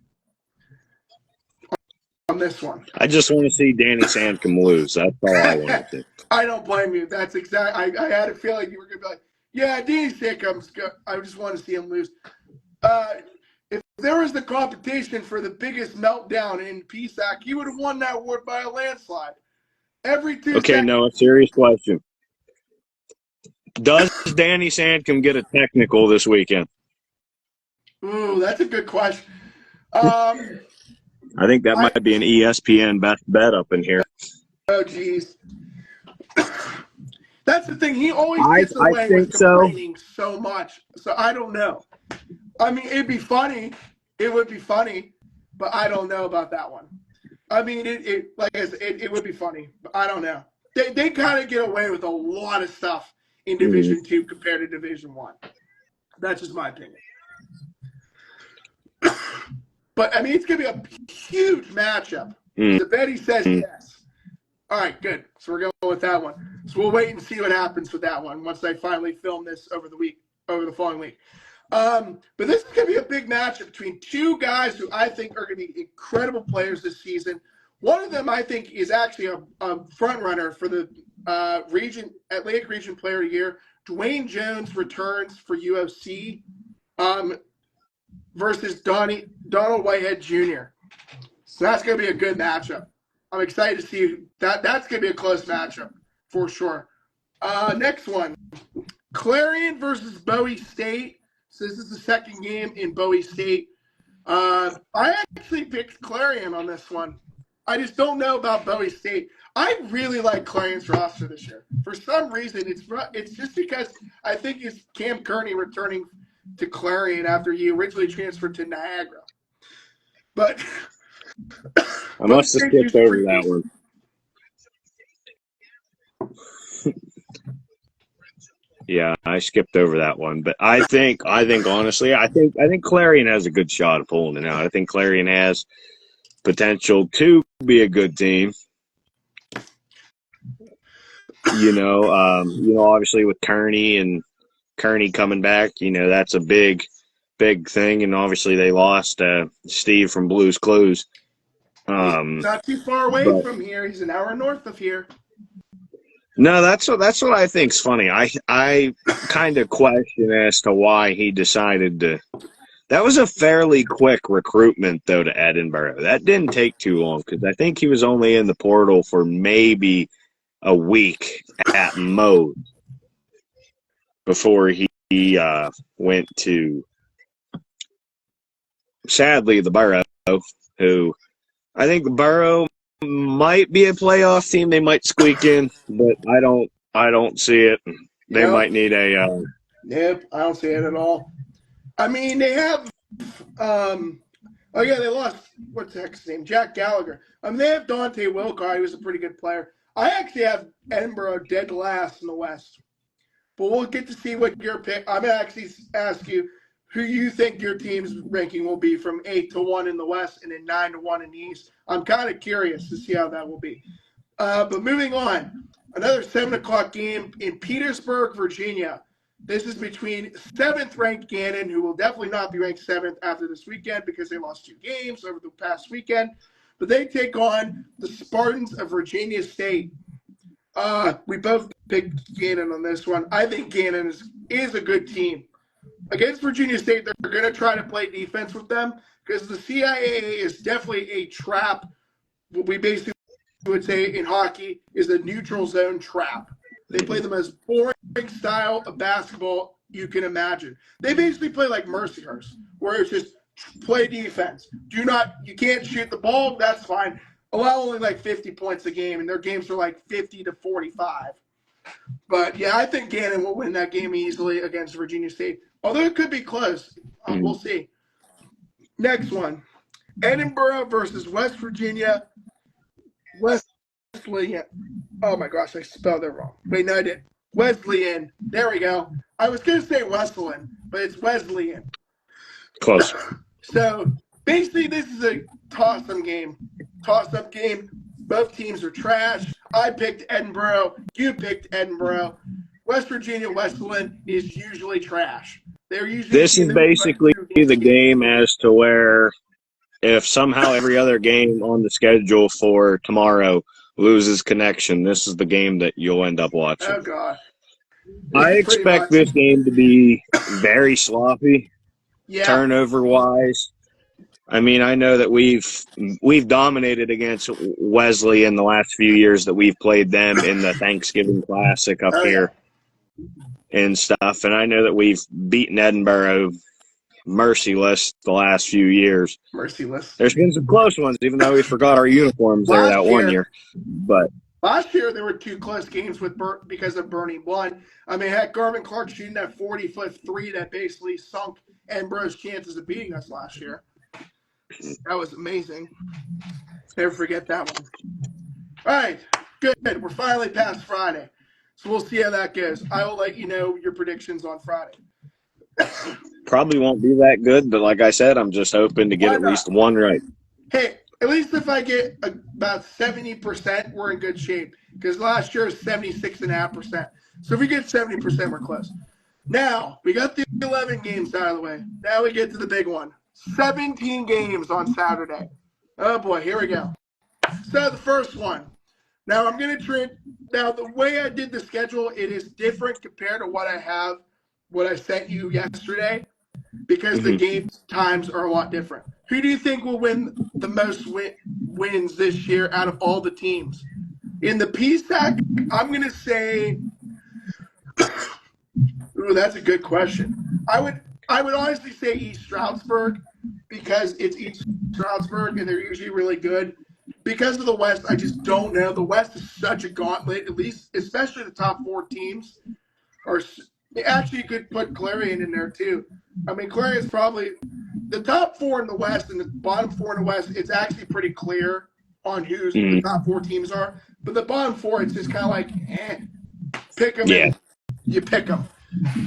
on this one. I just want to see Danny Sandcombe lose. That's all I want to see. I don't blame you. That's exactly. I had a feeling you were going to be like, yeah, Danny Sandcombe's good. I just want to see him lose. If there was the competition for the biggest meltdown in PSAC, he would have won that award by a landslide. Every Tuesday. Okay, no, a serious question. Does Danny Sandcombe get a technical this weekend? Ooh, that's a good question. I think that might be an ESPN best bet up in here. Oh, geez. That's the thing. He always gets away with complaining so much. So I don't know. I mean, it'd be funny. It would be funny, but I don't know about that one. I mean, it would be funny, but I don't know. They kind of get away with a lot of stuff in Division II compared to Division I. That's just my opinion. But, I mean, it's going to be a huge matchup. The Betty says yes. All right, good. So we're going with that one. So we'll wait and see what happens with that one once I finally film this over the following week. But this is going to be a big matchup between two guys who I think are going to be incredible players this season. One of them I think is actually a front runner for the Atlantic Region Player of the Year. Dwayne Jones returns for UFC versus Donald Whitehead Jr. So that's going to be a good matchup. I'm excited to see that. That's going to be a close matchup for sure. Next one, Clarion versus Bowie State. So this is the second game in Bowie State. I actually picked Clarion on this one. I just don't know about Bowie State. I really like Clarion's roster this year. For some reason, it's just because I think it's Cam Kearney returning to Clarion after he originally transferred to Niagara. But I must have skipped over that one. Yeah, I skipped over that one. But I think honestly, I think Clarion has a good shot of pulling it out. I think Clarion has potential to be a good team. Obviously with Kearney coming back, that's a big thing. And obviously they lost Steve from Blue's Clues. Not too far away from here. He's an hour north of here. No, that's what I think's funny. I kind of question as to why he decided to. That was a fairly quick recruitment, though, to Edinburgh. That didn't take too long because I think he was only in the portal for maybe a week at most before he went to, sadly, the Borough, who I think the Borough might be a playoff team. They might squeak in, but I don't see it. They might need a. Nope, I don't see it at all. I mean, they have. They lost. What's the heck's name? Jack Gallagher. They have Dante Wilcock, who's a pretty good player. I actually have Edinburgh dead last in the West, but we'll get to see what your pick. I'm gonna actually ask you who you think your team's ranking will be from 8-1 in the West and then 9-1 in the East. I'm kind of curious to see how that will be. But moving on, another 7:00 game in Petersburg, Virginia. This is between 7th-ranked Gannon, who will definitely not be ranked 7th after this weekend because they lost 2 games over the past weekend. But they take on the Spartans of Virginia State. We both picked Gannon on this one. I think Gannon is a good team. Against Virginia State, they're going to try to play defense with them because the CIAA is definitely a trap. What we basically would say in hockey is a neutral zone trap. They play the most boring style of basketball you can imagine. They basically play like Mercyhurst, where it's just play defense. You can't shoot the ball, that's fine. Allow only like 50 points a game, and their games are like 50 to 45. But, yeah, I think Gannon will win that game easily against Virginia State. Although it could be close. We'll see. Next one. Edinburgh versus West Virginia. Wesleyan. Oh, my gosh, I spelled it wrong. Wait, no, I didn't. Wesleyan. There we go. I was going to say Wesleyan, but it's Wesleyan. Close. So, basically, this is a toss-up game. Both teams are trash. I picked Edinburgh. You picked Edinburgh. West Virginia, Wesleyan is usually trash. This is basically the game as to where if somehow every other game on the schedule for tomorrow loses connection, this is the game that you'll end up watching. Oh, God. I expect this game to be very sloppy, turnover-wise. I mean, I know that we've dominated against Wesley in the last few years that we've played them in the Thanksgiving Classic up here and stuff. And I know that we've beaten Edinburgh merciless the last few years. Merciless. There's been some close ones, even though we forgot our uniforms there that one year. But last year there were 2 close games with because of Bernie one. I mean, heck, Garvin Clark shooting that 40-foot three that basically sunk Ambrose' chances of beating us last year. That was amazing. Never forget that one. All right, good. We're finally past Friday, so we'll see how that goes. I will let you know your predictions on Friday. Probably won't be that good, but like I said, I'm just hoping to get at least one right. Hey, at least if I get about 70%, we're in good shape. Because last year was 76.5%. So if we get 70%, we're close. Now, we got the 11 games out of the way. Now we get to the big one. 17 games on Saturday. Oh, boy, here we go. So the first one. Now, I'm going to now, the way I did the schedule, it is different compared to what I sent you yesterday, because the game times are a lot different. Who do you think will win the most wins this year out of all the teams? In the PSAC, I'm going to say, ooh, that's a good question. I would honestly say East Stroudsburg, because it's East Stroudsburg and they're usually really good. Because of the West, I just don't know. The West is such a gauntlet, at least, especially the top 4 teams. Actually, you could put Clarion in there too. I mean, Clarion is probably the top 4 in the West and the bottom 4 in the West. It's actually pretty clear on who's the top 4 teams are. But the bottom 4, it's just kind of like, pick them. Yeah. You pick them.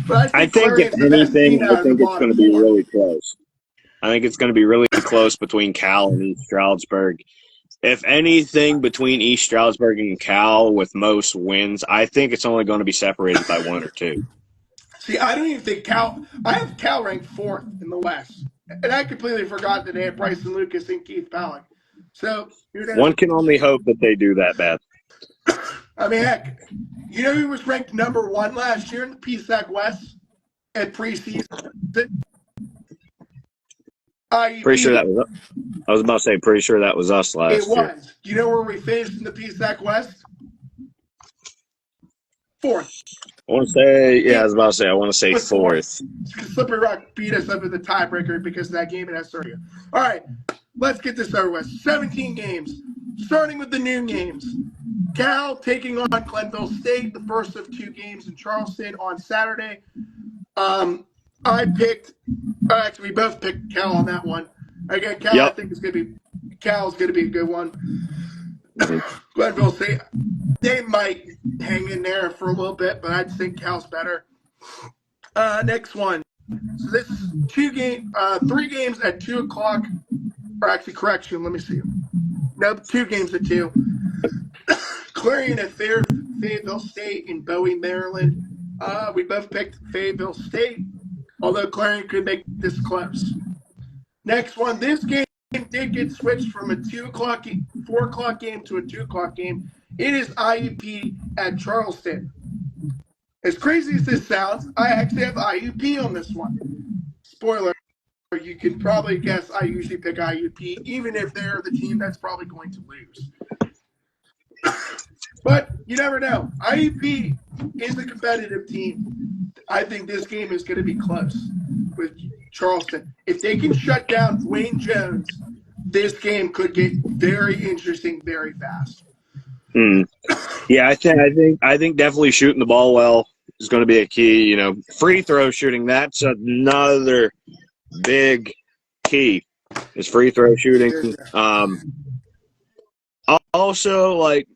But I think if anything, I think it's going to be really close. I think it's going to be really close between Cal and East Stroudsburg. If anything, between East Stroudsburg and Cal with most wins, I think it's only going to be separated by 1 or 2. See, I don't even think Cal – I have Cal ranked 4th in the West. And I completely forgot that they had Bryson Lucas and Keith Pallick. So one can only hope that they do that bad. I mean, heck, you know who was ranked number 1 last year in the PSAC West at preseason? Pretty sure that was – I was about to say pretty sure that was us last year. It was. Do you know where we finished in the PSAC West? 4th. I want to say, I was about to say, I want to say 4th. Slippery Rock beat us up in the tiebreaker because of that game in Astoria. All right, let's get this over with. 17 games, starting with the noon games. Cal taking on Glenville State, the first of 2 games in Charleston on Saturday. We both picked Cal on that one. Again, Cal, I think Cal's going to be a good one. Glenville State, they might hang in there for a little bit, but I'd think Cal's better. Next one. So this is 3 games at 2 o'clock. Or actually, correction, let me see. No, 2 games at 2. Clarion at Fayetteville State in Bowie, Maryland. We both picked Fayetteville State, although Clarion could make this close. Next one, this game did get switched from a 4 o'clock game to a 2 o'clock game. It is IUP at Charleston. As crazy as this sounds, I actually have IUP on this one. Spoiler, you can probably guess I usually pick IUP, even if they're the team that's probably going to lose. But you never know. IUP is a competitive team. I think this game is going to be close with Charleston. If they can shut down Dwayne Jones, this game could get very interesting very fast. Yeah, I think definitely shooting the ball well is going to be a key. You know, free throw shooting, that's another big key, is free throw shooting. Also, like,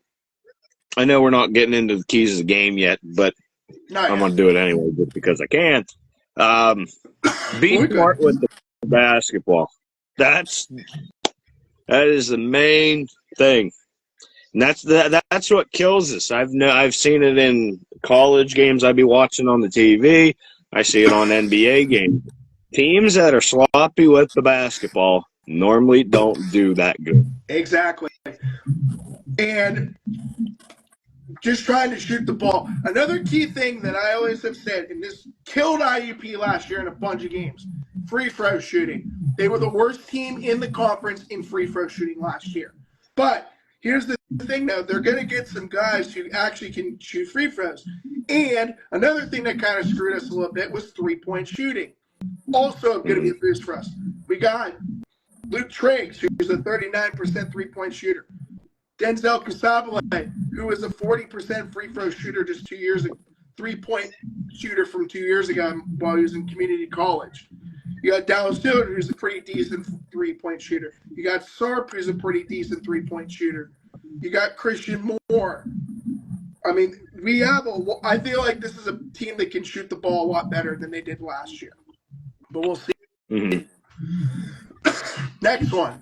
I know we're not getting into the keys of the game yet, but I'm going to do it anyway just because I can. Be smart with the basketball. That is the main thing. And that's what kills us. I've seen it in college games I'd be watching on the TV. I see it on NBA games. Teams that are sloppy with the basketball normally don't do that good. Exactly. And just trying to shoot the ball. Another key thing that I always have said, and this killed IUP last year in a bunch of games, free throw shooting. They were the worst team in the conference in free throw shooting last year. But here's the thing, though. They're going to get some guys who actually can shoot free throws. And another thing that kind of screwed us a little bit was three-point shooting. also going to be a boost for us. We got Luke Triggs, who's a 39% three-point shooter. Denzel Casablanca, who was a 40% free throw shooter just 2 years ago, three-point shooter from 2 years ago while he was in community college. You got Dallas Stewart, who's a pretty decent three-point shooter. You got Sarp, who's a pretty decent three-point shooter. You got Christian Moore. I mean, I feel like this is a team that can shoot the ball a lot better than they did last year. But we'll see. Mm-hmm. Next one.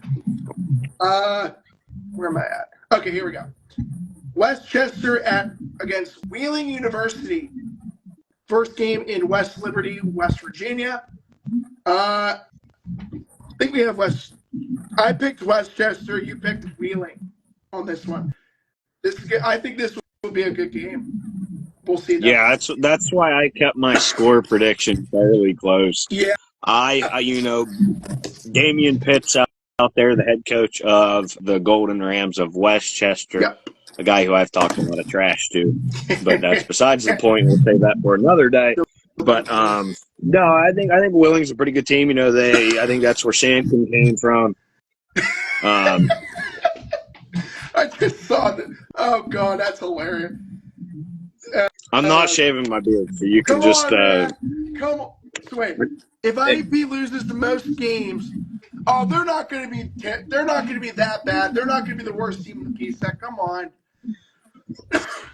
Where am I at? Okay, here we go. Westchester against Wheeling University. First game in West Liberty, West Virginia. I think we have I picked Westchester. You picked Wheeling on this one. I think this will be a good game. We'll see. Yeah, that's why I kept my score prediction fairly close. Yeah. Damian Pitts out there, the head coach of the Golden Rams of Westchester, Yep. a guy who I've talked a lot of trash to, but that's besides the point. We'll save that for another day. But no, I think Willing's a pretty good team. I think that's where Sampson came from. I just saw that. Oh God, that's hilarious. I'm not shaving my beard, so you can just. Come on. So wait, if IEP loses the most games, they're not going to be. They're not going to be that bad. They're not going to be the worst team in the PSAC. Come on.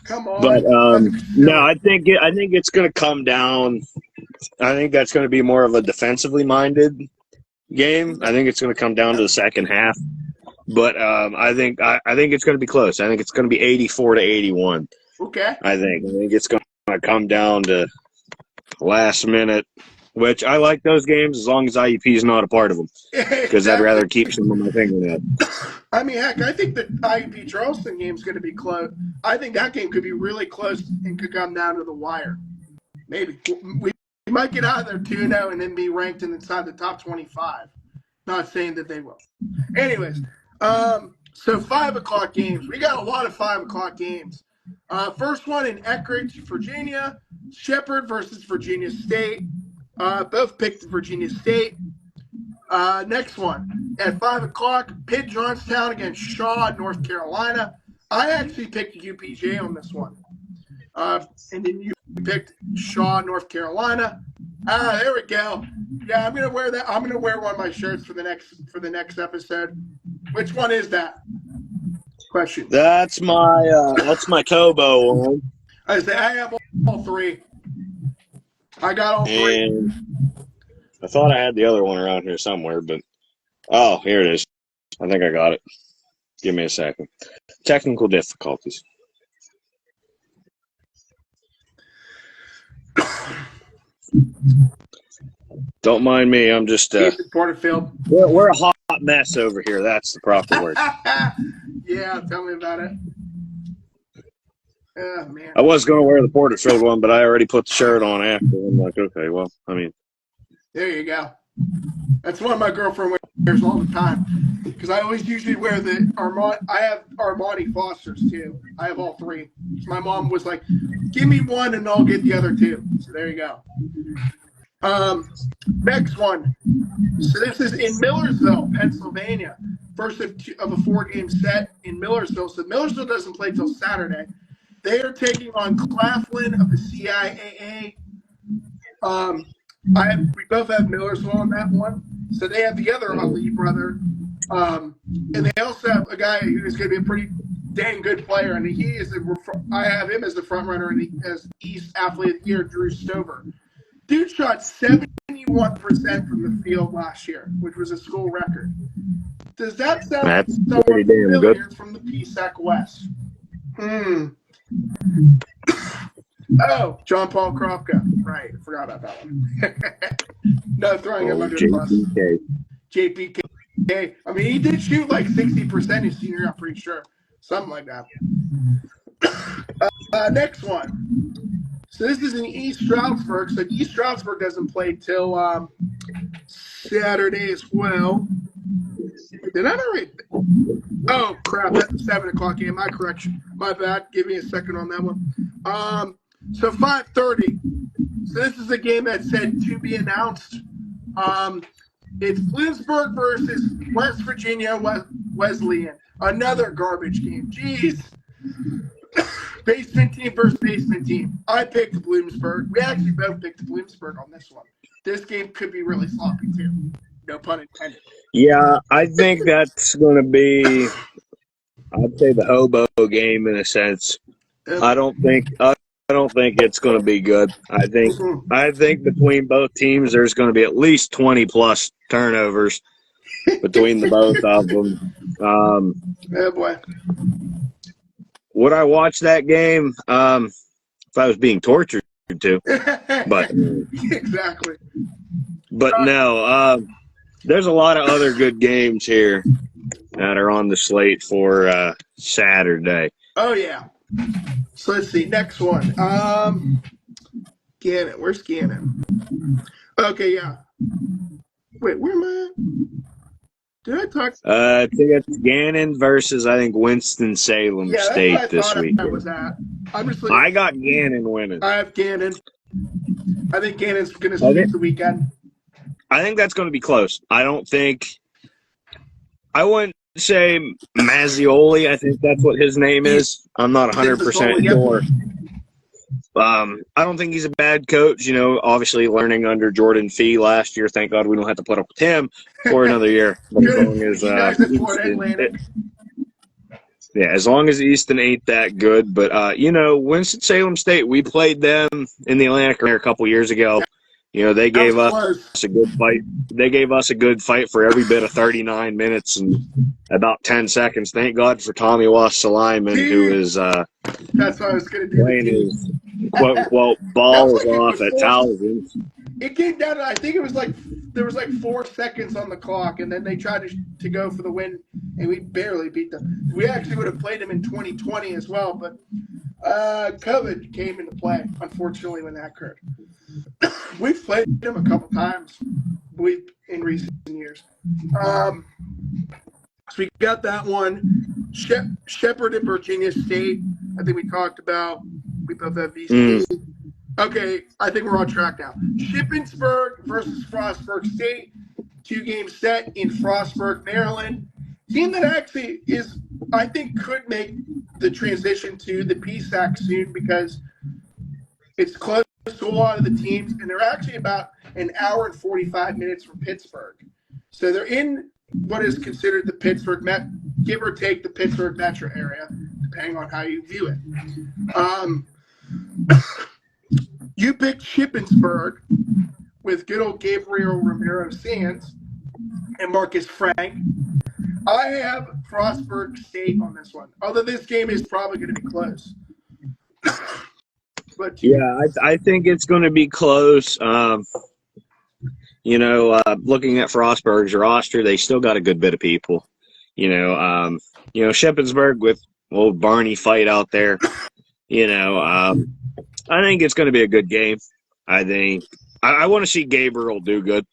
Come on. But no, I think it's going to come down. I think that's going to be more of a defensively minded game. I think it's going to come down to the second half. But I think it's going to be close. I think it's going to be 84-81. Okay. I think it's going to come down to last minute, which I like those games as long as IEP is not a part of them, because I'd rather keep some of my fingernails. I mean, heck, I think the IEP Charleston game is going to be close. I think that game could be really close and could come down to the wire. Maybe we might get out of there 2-0 and then be ranked inside the top 25. Not saying that they will. Anyways, so 5 o'clock games. We got a lot of 5 o'clock games. First one in Eckrich, Virginia. Shepherd versus Virginia State. Both picked Virginia State. Next one at 5 o'clock, Pitt Johnstown against Shaw, North Carolina. I actually picked UPJ on this one. And then you picked Shaw, North Carolina. There we go. Yeah, I'm gonna wear that. I'm gonna wear one of my shirts for the next episode. Which one is that? Question. That's my Kobo one. I have all 3. I got all 3. And I thought I had the other one around here somewhere, but here it is. I think I got it. Give me a second. Technical difficulties. Don't mind me. I'm just Porterfield. We're a hot mess over here. That's the proper word. Yeah, tell me about it. Oh, man. I was going to wear the Porterfield one, but I already put the shirt on after. I'm like, okay, well, I mean. There you go. That's one my girlfriend wears all the time. Because I always usually wear the Armani. I have Armani Fosters, too. I have all 3. So my mom was like, give me one and I'll get the other 2. So there you go. Next one. So this is in Millersville, Pennsylvania. First of a 4-game set in Millersville. So Millersville doesn't play till Saturday. They are taking on Claflin of the CIAA. We both have Millersville on that one. So they have the other Ali brother. And they also have a guy who is going to be a pretty dang good player. And I have him as the front runner as East Athlete of the Year, Drew Stover. Dude shot 71% from the field last year, which was a school record. Does that sound like someone familiar from the PSAC West? Oh, John Paul Kropka. Right. I forgot about that one. No throwing him under the bus. JPK. I mean, he did shoot like 60% his senior year, I'm pretty sure. Something like that. Next one. So this is in East Stroudsburg. So East Stroudsburg doesn't play till Saturday as well. Did I not write? Oh, crap. That's a 7 o'clock game. My correction. My bad. Give me a second on that one. So 5:30. So this is a game that said to be announced. It's Bloomsburg versus West Virginia Wesleyan. Another garbage game. Jeez. Basement team versus basement team. I picked Bloomsburg. We actually both picked Bloomsburg on this one. This game could be really sloppy too. No pun intended. Yeah, I think that's going to be, I'd say, the hobo game in a sense. I don't think it's going to be good. I think between both teams, there's going to be at least 20 plus turnovers between the both of them. Oh boy. Would I watch that game if I was being tortured to? But exactly. But no, there's a lot of other good games here that are on the slate for Saturday. Oh yeah. So let's see. Next one. Gannon. Where's Gannon? Okay, yeah. Wait, where am I at? Did I talk? I think it's Gannon versus, I think, Winston-Salem State this week. I got Gannon winning. I have Gannon. I think Gannon's going to sweep the weekend. I think that's going to be close. I wouldn't say Mazzioli. I think that's what his name is. I'm not 100% sure. I don't think he's a bad coach. You know, obviously learning under Jordan Fee last year. Thank God we don't have to put up with him for another year. But as long as Easton ain't that good. But, you know, Winston-Salem State, we played them in the Atlantic a couple years ago. You know, they gave us a good fight. They gave us a good fight for every bit of 39 minutes and about 10 seconds. Thank God for Tommy Wassaliman, who is that's what I was going to do. Playing his quote balls off at thousands. It came down to, I think it was like, there was like 4 seconds on the clock, and then they tried to go for the win, and we barely beat them. We actually would have played them in 2020 as well, but COVID came into play, unfortunately, when that occurred. We've played them a couple times in recent years. So we got that one. Shepherd and Virginia State, I think we talked about. We both have VC. Okay, I think we're on track now. Shippensburg versus Frostburg State. 2-game set in Frostburg, Maryland. Team that actually is, I think, could make the transition to the PSAC soon because it's close to a lot of the teams, and they're actually about an hour and 45 minutes from Pittsburgh. So they're in what is considered the Pittsburgh, give or take the Pittsburgh metro area, depending on how you view it. You picked Shippensburg with good old Gabriel Romero Sands and Marcus Frank. I have Frostburg State on this one, although this game is probably going to be close. But yeah, I think it's going to be close. You know, looking at Frostburg's roster, they still got a good bit of people. You know, Shippensburg with old Barney Fight out there. You know, I think it's going to be a good game. I think I want to see Gabriel do good.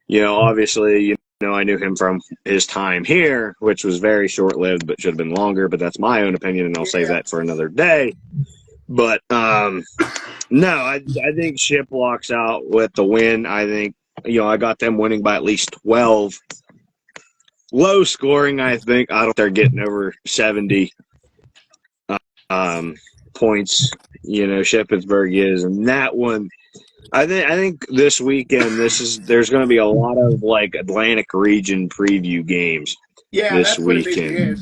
You know, obviously, you know, I knew him from his time here, which was very short-lived, but should have been longer. But that's my own opinion, and I'll save that for another day. But no, I think Ship walks out with the win. I think, you know, I got them winning by at least 12. Low scoring, I think. I don't think they're getting over 70 points. You know, Shippensburg is, and that one. I think this weekend there's going to be a lot of like Atlantic region preview games. Yeah, this that's weekend. What it is.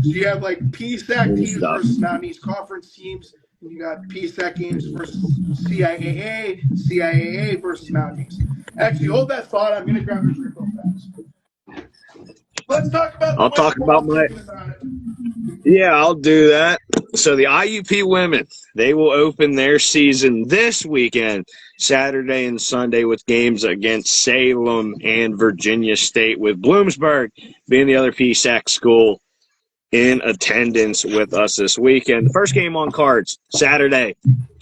So you have like PSAC teams versus Mountain East Conference teams. And you got PSAC games versus CIAA versus Mountain East. Actually, hold that thought. I'm going to grab a drink real fast. Let's talk about. I'll talk about my. Yeah, I'll do that. So the IUP women, they will open their season this weekend, Saturday and Sunday, with games against Salem and Virginia State, with Bloomsburg being the other PSAC school in attendance with us this weekend. The first game on cards, Saturday,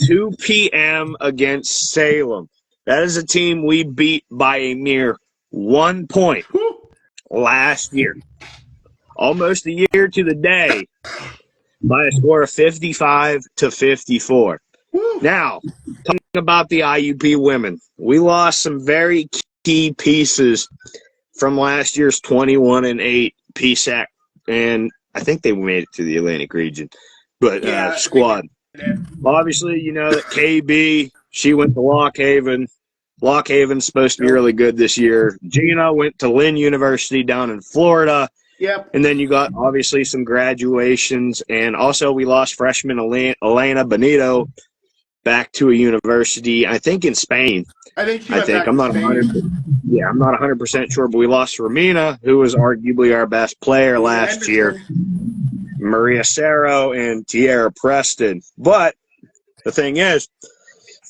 2 p.m. against Salem. That is a team we beat by a mere 1 point last year. Almost a year to the day, by a score of 55-54. Now, talking about the IUP women, we lost some very key pieces from last year's 21-8 PSAC, and I think they made it to the Atlantic region, but squad. Obviously, you know that KB, she went to Lock Haven. Lock Haven's supposed to be really good this year. Gina went to Lynn University down in Florida. Yep. And then you got, obviously, some graduations. And also we lost freshman Elena Benito back to a university, I think in Spain. I'm not 100% sure, but we lost Romina, who was arguably our best player last year. Maria Cerro and Tierra Preston. But the thing is,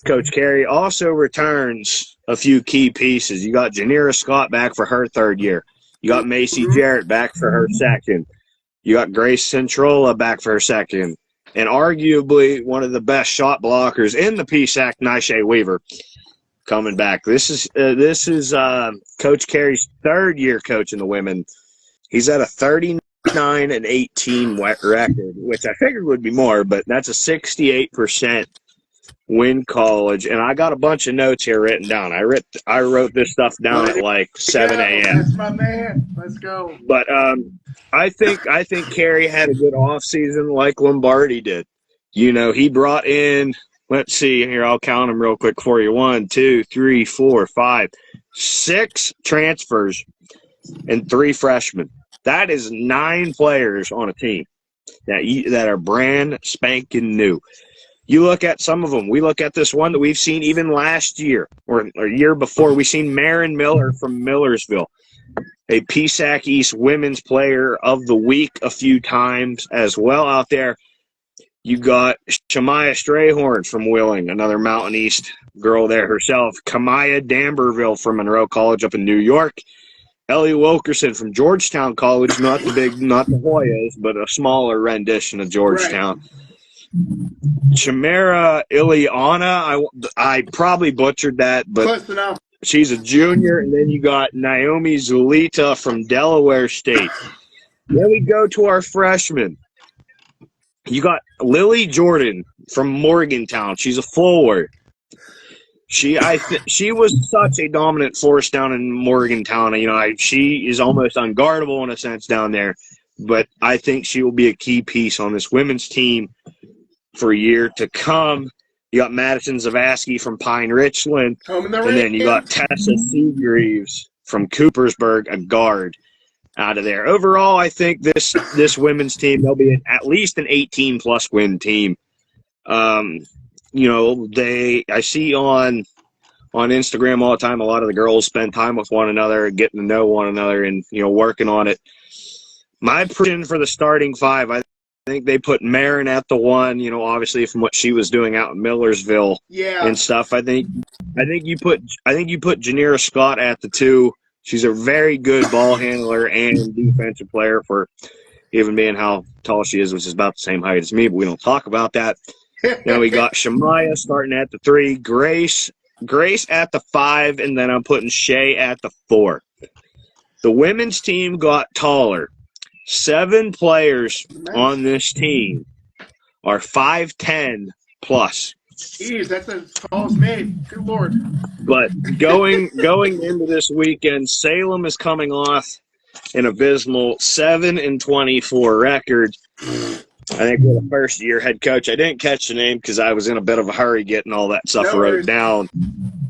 Coach Carey also returns a few key pieces. You got Janira Scott back for her third year. You got Macy Jarrett back for her second. You got Grace Centrola back for her second. And arguably one of the best shot blockers in the PSAC, Nisha Weaver, coming back. This is Coach Carey's third year coaching the women. He's at a 39-18 record, which I figured would be more, but that's a 68% win college. And I got a bunch of notes here written down. I wrote this stuff down at like 7 a.m. That's my man. Let's go. But I think Carey had a good offseason like Lombardi did. You know, he brought in, let's see here, I'll count them real quick for you. 1, 2, 3, 4, 5, 6 transfers and 3 freshmen. That is 9 players on a team that are brand spanking new. You look at some of them. We look at this one that we've seen even last year or a year before. We've seen Marin Miller from Millersville, a PSAC East Women's Player of the Week a few times as well out there. You got Shamaya Strayhorn from Willing, another Mountain East girl there herself. Kamaya Damberville from Monroe College up in New York. Ellie Wilkerson from Georgetown College, not the Hoyas, but a smaller rendition of Georgetown. Right. Chimera Ileana, I probably butchered that, but she's a junior. And then you got Naomi Zulita from Delaware State. Then we go to our freshmen. You got Lily Jordan from Morgantown. She's a forward. She was such a dominant force down in Morgantown. You know, she is almost unguardable in a sense down there. But I think she will be a key piece on this women's team for a year to come. You got Madison Zavasky from Pine Richland. And then you got Tessa Seagreaves from Coopersburg, a guard out of there. Overall, I think this women's team, they'll be at least an 18-plus win team. You know, I see on Instagram all the time, a lot of the girls spend time with one another, getting to know one another and, you know, working on it. My prediction for the starting 5, I think they put Marin at the 1, you know, obviously from what she was doing out in Millersville and stuff. I think you put Janira Scott at the 2. She's a very good ball handler and defensive player for even being how tall she is, which is about the same height as me, but we don't talk about that. Now we got Shamaya starting at the 3, Grace at the 5, and then I'm putting Shay at the 4. The women's team got taller. 7 players on this team are 5'10 plus. Jeez, that's as tall as me. Good Lord. But going into this weekend, Salem is coming off an abysmal 7-24 record. I think we're the first-year head coach. I didn't catch the name because I was in a bit of a hurry getting all that stuff wrote down.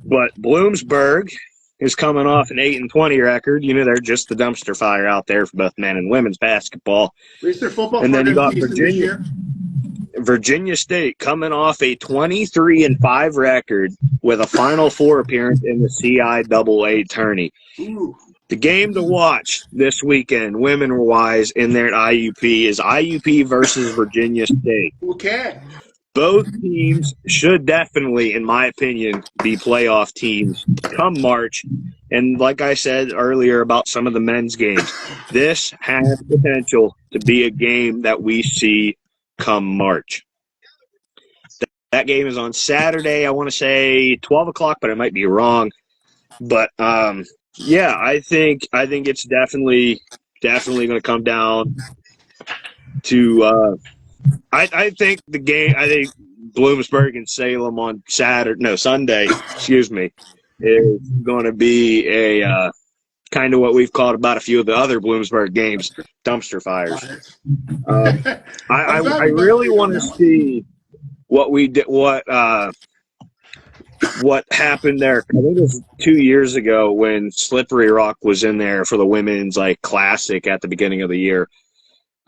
But Bloomsburg is coming off an 8-20 record. You know, they're just the dumpster fire out there for both men and women's basketball. At least their football. And then you got Virginia State coming off a 23-5 record with a Final Four appearance in the CIAA tourney. Ooh. The game to watch this weekend, women-wise, in there at IUP is IUP versus Virginia State. Okay. Both teams should definitely, in my opinion, be playoff teams come March. And like I said earlier about some of the men's games, this has potential to be a game that we see come March. That game is on Saturday. I want to say 12 o'clock, but I might be wrong. But, yeah, I think it's definitely going to come down to I think Bloomsburg and Salem on Sunday, is going to be a kind of what we've called about a few of the other Bloomsburg games, dumpster fires. I really want to see what we did, what happened there. I think it was 2 years ago when Slippery Rock was in there for the women's classic at the beginning of the year.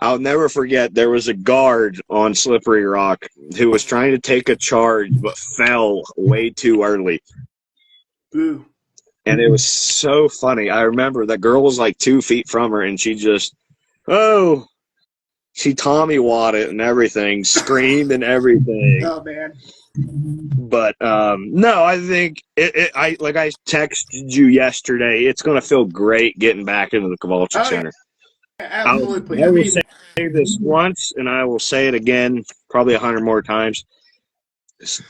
I'll never forget there was a guard on Slippery Rock who was trying to take a charge but fell way too early. Ooh. And it was so funny. I remember that girl was 2 feet from her, and she just, she Tommy Wadded and everything, screamed and everything. Oh, man. But, no, I think, I texted you yesterday, it's going to feel great getting back into the Kowalczyk Center. Absolutely. I will say this once, and I will say it again probably 100 more times.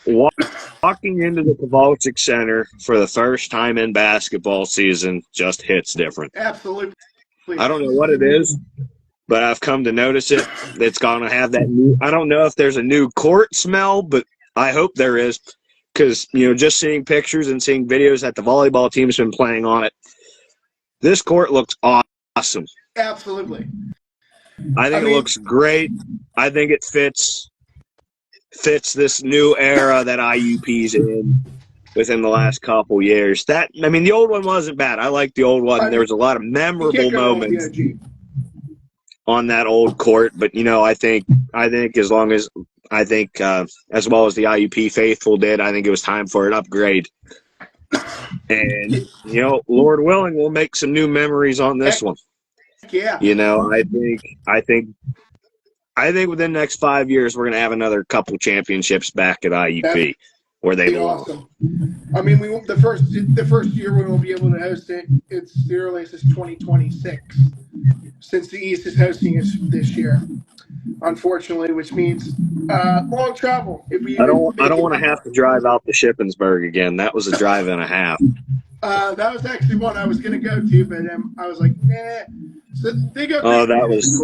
Walking into the Kowalczyk Center for the first time in basketball season just hits different. Absolutely. I don't know what it is, but I've come to notice it. It's going to have that new – I don't know if there's a new court smell, but I hope there is because, just seeing pictures and seeing videos that the volleyball team's been playing on it, this court looks awesome. Absolutely. I think it looks great. I think it fits this new era that IUP's in within the last couple years. The old one wasn't bad. I liked the old one. There was a lot of memorable moments on that old court. But I think as well as the IUP faithful did, I think it was time for an upgrade. And Lord willing, we'll make some new memories on this one. Yeah. I think within the next 5 years we're going to have another couple championships back at IUP where they belong. Awesome. We won't, the first year we won't be able to host it. It's the earliest is 2026, since the East is hosting it this year, unfortunately, which means long travel. I don't want to have to drive out to Shippensburg again. That was a drive and a half. That was actually one I was going to go to, but I was like, nah. So they go. That was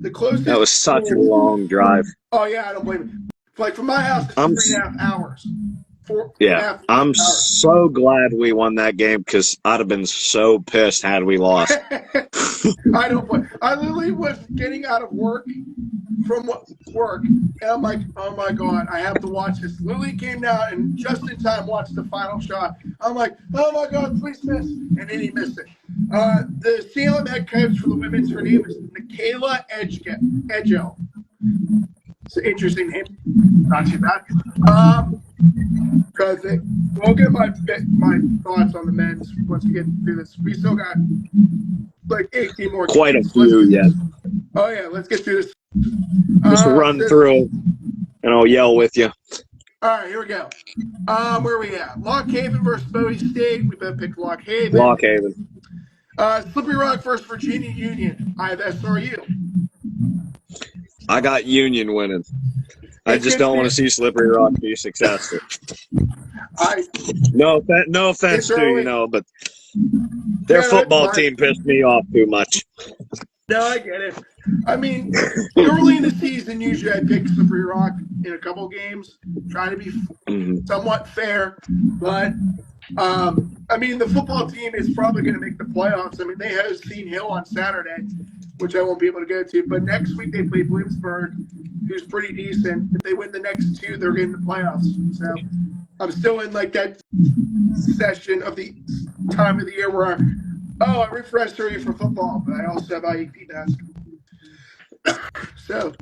the closest. That was such a long drive. Oh yeah, I don't blame you. From my house, it's 3.5 hours. I'm so glad we won that game because I'd have been so pissed had we lost. I literally was getting out of work and I'm like, oh my God, I have to watch this. Lily came down and just in time watched the final shot. I'm like, oh my God, please miss. And then he missed it. The Salem head coach for the women's, her name is Michaela Edgell. It's an interesting name. Not too bad. We'll get my thoughts on the men's once we get through this. We still got 18 more. Quite a few yet. Oh yeah, let's get through this. Just run through, and I'll yell with you. All right, here we go. Where are we at? Lock Haven versus Bowie State. We both picked Lock Haven. Lock Haven. Slippery Rock versus Virginia Union. I have SRU. I got Union winning. I just don't want to see Slippery Rock be successful. No offense to you, but their football team pissed me off too much. No, I get it. Early in the season, usually I pick Slippery Rock in a couple games, trying to be somewhat fair. But, the football team is probably going to make the playoffs. They host Seton Hill on Saturday, which I won't be able to go to. But next week they play Bloomsburg, who's pretty decent. If they win the next two, they're in the playoffs. So I'm still in that session of the time of the year where I refreshed early for football, but I also have IEP basketball. So,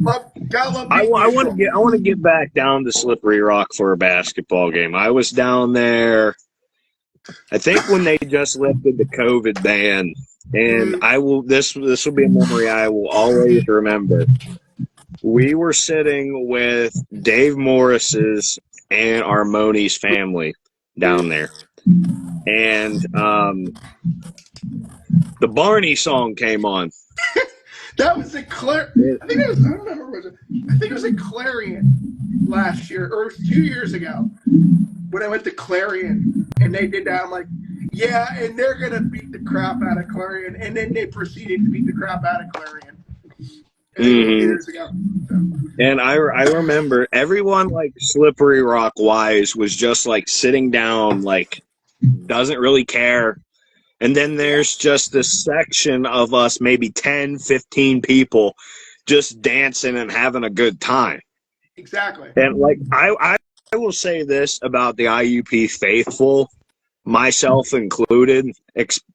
I want to get back down to Slippery Rock for a basketball game. I was down there, I think, when they just lifted the COVID ban, and this will be a memory I will always remember. We were sitting with Dave Morris's and Armoni's family down there, and the Barney song came on. That was a Clarion. I think it was a Clarion last year, or 2 years ago, when I went to Clarion, and they did that. I'm like, yeah, and they're going to beat the crap out of Clarion. And then they proceeded to beat the crap out of Clarion. Years ago. And I remember everyone like Slippery Rock wise was just like sitting down, like doesn't really care. And then there's just this section of us, maybe 10, 15 people just dancing and having a good time. Exactly. And like I will say this about the IUP faithful, myself included,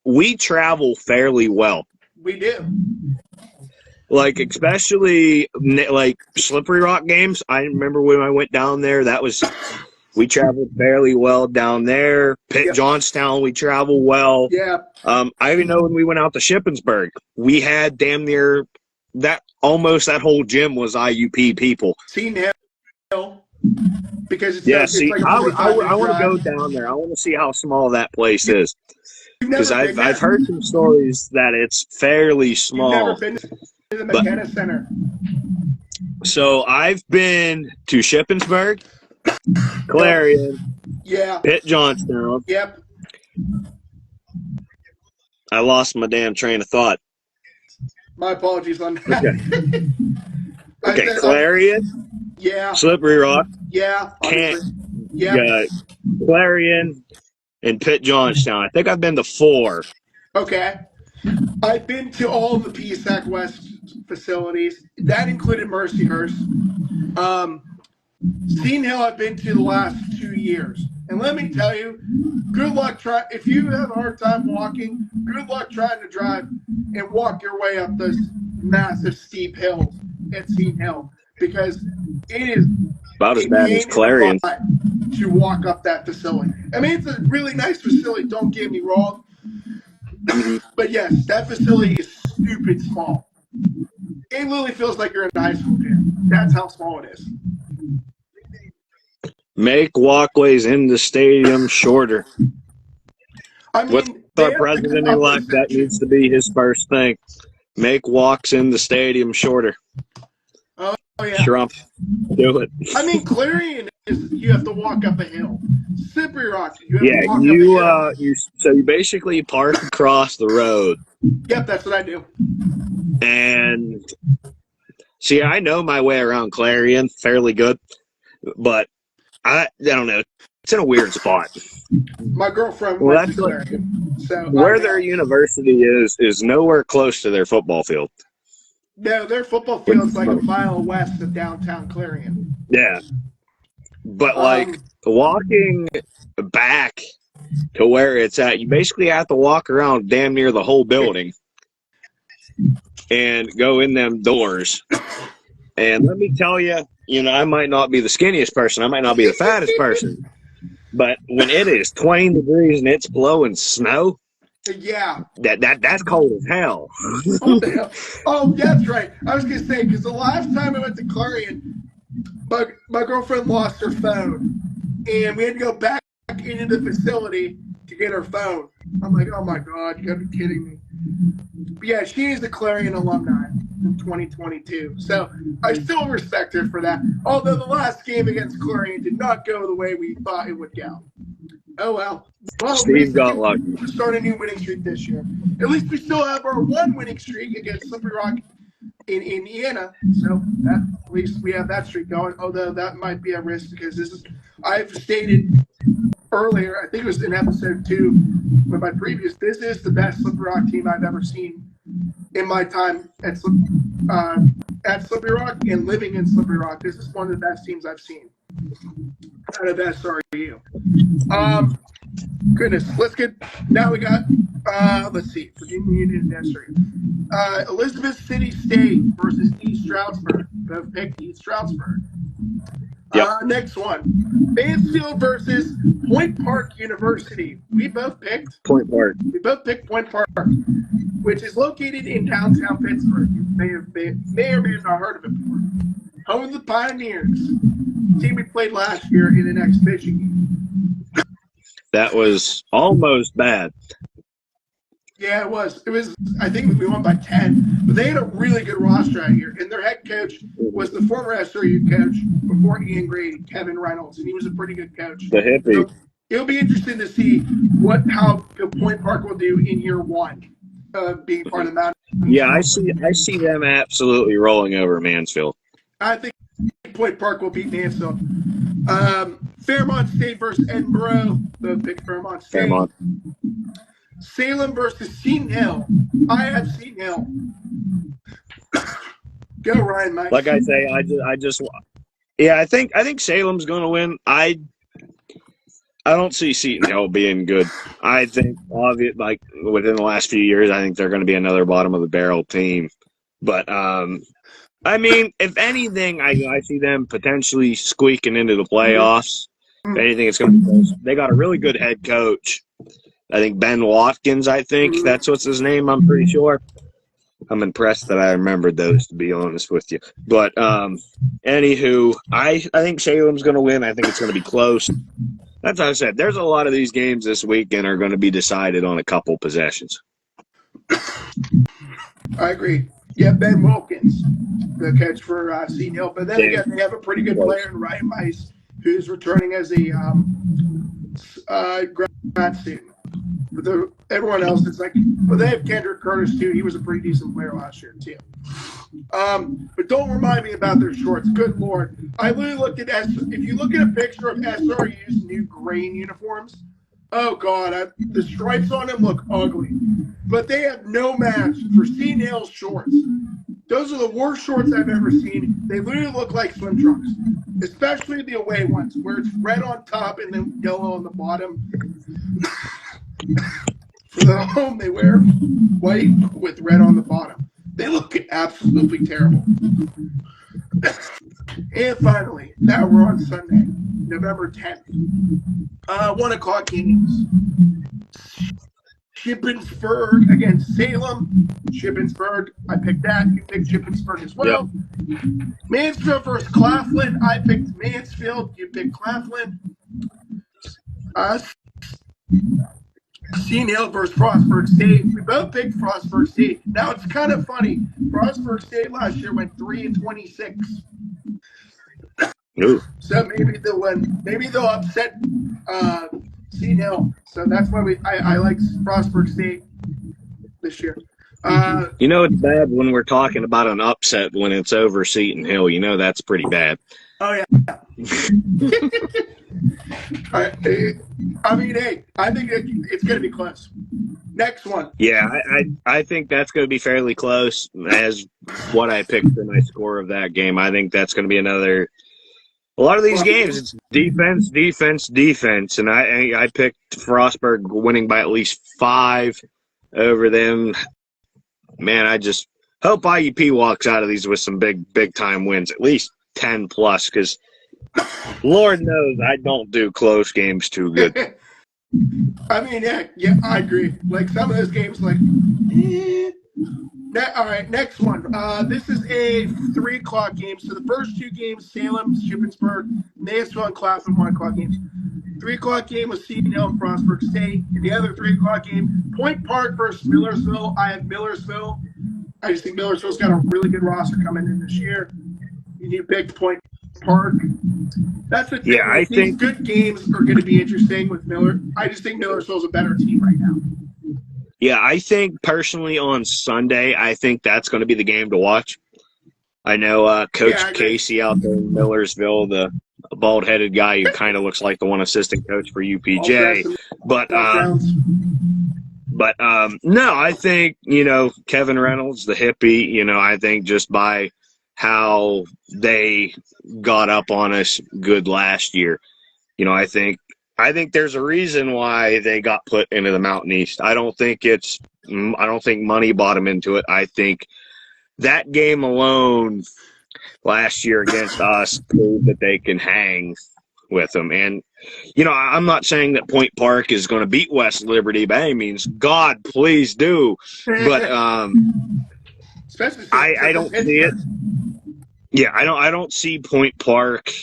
we travel fairly well. We do. Like, especially like Slippery Rock games. I remember when I went down there, we traveled fairly well down there. Johnstown, we travel well. Yeah. I even know when we went out to Shippensburg, we had damn near almost that whole gym was IUP people. Seen Hill. Because it's like I want to go down there. I want to see how small that place is. Because I've heard some stories that it's fairly small. You've never been to the McKenna Center. So I've been to Shippensburg, Clarion, Pitt Johnstown. Yep. I lost my damn train of thought. My apologies on that. Okay, Clarion. Slippery Rock. Clarion and Pitt Johnstown. I think I've been to 4. Okay. I've been to all the PSAC West facilities. That included Mercyhurst. Seton Hill I've been to the last 2 years. And let me tell you, good luck if you have a hard time walking, good luck trying to drive and walk your way up those massive steep hills at Seton Hill, because it is about as bad as Clarion to walk up that facility. I mean, it's a really nice facility, don't get me wrong. But yes, that facility is stupid small. It literally feels like you're in a high school gym. That's how small it is. Make walkways in the stadium shorter. I mean, with our president-elect, that needs to be his first thing. Make walks in the stadium shorter. Oh, yeah. Trump, do it. I mean, Clarion is you have to walk up a hill. Slippery Rock, you have to walk up a hill. So you basically park across the road. Yep, that's what I do. And see, I know my way around Clarion fairly good, but I don't know. It's in a weird spot. My girlfriend went to Clarion. So where their university is nowhere close to their football field. No, their football field's like a mile west of downtown Clarion. Yeah. But like walking back to where it's at, you basically have to walk around damn near the whole building and go in them doors. And let me tell you, I might not be the skinniest person. I might not be the fattest person. But when it is 20 degrees and it's blowing snow, that's cold as hell. Oh, that's right. I was going to say, because the last time I went to Clarion, my girlfriend lost her phone. And we had to go back into the facility to get her phone. I'm like, oh, my God, you got to be kidding me. But yeah, she is a Clarion alumni in 2022. So I still respect her for that. Although the last game against Clarion did not go the way we thought it would go. Oh, well. Steve got lucky. We'll start a new winning streak this year. At least we still have our one winning streak against Slippery Rock in Indiana. So at least we have that streak going. Although that might be a risk because I've stated earlier, I think it was in episode 2 with my previous, this is the best Slippery Rock team I've ever seen in my time at Slippery Rock and living in Slippery Rock. This is one of the best teams I've seen out of SRU. Goodness, let's get, now we got, let's see, Virginia Union District. Elizabeth City State versus East Stroudsburg. Both picked East Stroudsburg. Yep. Next one, Mansfield versus Point Park University. We both picked Point Park. We both picked Point Park, which is located in downtown Pittsburgh. You may or may have not heard of it before. Home of the Pioneers. Team we played last year in an exhibition game. That was almost bad. Yeah, it was. I think we won by 10. But they had a really good roster out here. And their head coach was the former SRU coach before Ian Grady, Kevin Reynolds. And he was a pretty good coach. The hippie. So it'll be interesting to see how Point Park will do in year 1 being part of the Mountain Yeah, I see them absolutely rolling over Mansfield. I think Point Park will beat Mansfield. Fairmont State versus Edinburgh. The pick Fairmont State. Fairmont. Salem versus Seton Hill. I have Seton Hill. Go Ryan, Mike. Like I say, yeah, I think Salem's going to win. I don't see Seton Hill being good. I think, like within the last few years, I think they're going to be another bottom of the barrel team. But I mean, if anything, I see them potentially squeaking into the playoffs. If anything, it's going to be close. They got a really good head coach. I think Ben Watkins. I think that's what's his name. I'm pretty sure. I'm impressed that I remembered those, to be honest with you. But anywho, I think Salem's going to win. I think it's going to be close. That's what I said. There's a lot of these games this weekend are going to be decided on a couple possessions. I agree. Yeah, Ben Wilkins, the catch for Seton Hill. But then again, they have a pretty good player in Ryan Mice, who's returning as a grad student. But everyone else is like, well, they have Kendrick Curtis too. He was a pretty decent player last year too. But don't remind me about their shorts. Good Lord. I literally looked at if you look at a picture of SRU's new green uniforms, oh God, the stripes on them look ugly. But they have no match for Seton Hill's shorts. Those are the worst shorts I've ever seen. They literally look like swim trunks, especially the away ones where it's red on top and then yellow on the bottom. For the home, they wear white with red on the bottom. They look absolutely terrible. And finally, now we're on Sunday, November 10th. 1 o'clock games. Shippensburg against Salem. Shippensburg, I picked that. You picked Shippensburg as well. Yep. Mansfield versus Claflin. I picked Mansfield. You picked Claflin. Seton Hill versus Frostburg State. We both picked Frostburg State. Now it's kind of funny. Frostburg State last year went 3-26. Ooh. So maybe they'll win. Maybe they'll upset Seton Hill. So that's why I like Frostburg State this year. It's bad when we're talking about an upset when it's over Seton Hill. That's pretty bad. Oh yeah. I mean, hey, I think it's going to be close. Next one. Yeah, I think that's going to be fairly close as what I picked for my score of that game. I think that's going to be another. A lot of these games, it's defense, defense, defense, and I picked Frostburg winning by at least 5 over them. Man, I just hope IUP walks out of these with some big time wins, at least 10 plus, because Lord knows I don't do close games too good. I mean, yeah, I agree. Like some of those games, like, all right, next one. This is a 3 o'clock game. So the first 2 games, Salem, Shippensburg, Mansfield, and Claflin, 1 o'clock games. 3 o'clock game was Seton Hill and Frostburg State. And the other 3 o'clock game, Point Park versus Millersville. I have Millersville. I just think Millersville's got a really good roster coming in this year. You picked Point Park. That's the thing. Yeah, I think good games are going to be interesting with Miller. I just think Millersville's a better team right now. Yeah, I think personally on Sunday, I think that's going to be the game to watch. I know Coach Casey out there in Millersville, the bald-headed guy who kind of looks like the one assistant coach for UPJ. But no, I think, Kevin Reynolds, the hippie, I think just by how they got up on us good last year, I think there's a reason why they got put into the Mountain East. I don't think money bought them into it. I think that game alone last year against us proved that they can hang with them. And, I'm not saying that Point Park is going to beat West Liberty by any means. God, please do. But I don't see it. Yeah, I don't see Point Park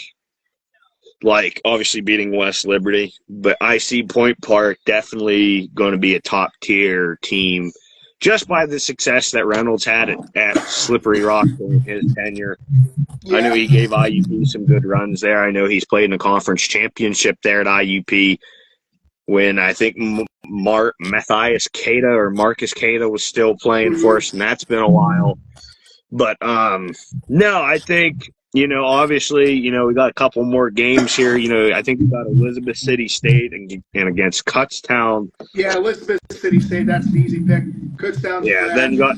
like obviously beating West Liberty, but I see Point Park definitely going to be a top tier team just by the success that Reynolds had at Slippery Rock during his tenure. Yeah. I know he gave IUP some good runs there. I know he's played in a conference championship there at IUP when I think Matthias Keita or Marcus Keita was still playing for us, and that's been a while. But no, I think, obviously, we got a couple more games here. I think we got Elizabeth City State and against Kutztown. Yeah, Elizabeth City State, that's an easy pick. Kutztown's Yeah, then you got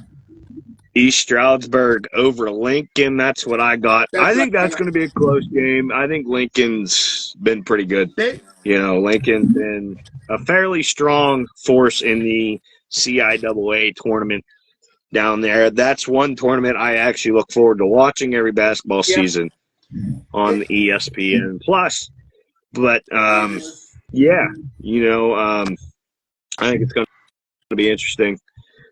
East Stroudsburg over Lincoln. That's what I got. I think that's going to be a close game. I think Lincoln's been pretty good. Lincoln's been a fairly strong force in the CIAA tournament down there. That's one tournament I actually look forward to watching every basketball season on the ESPN Plus. But, I think it's going to be interesting,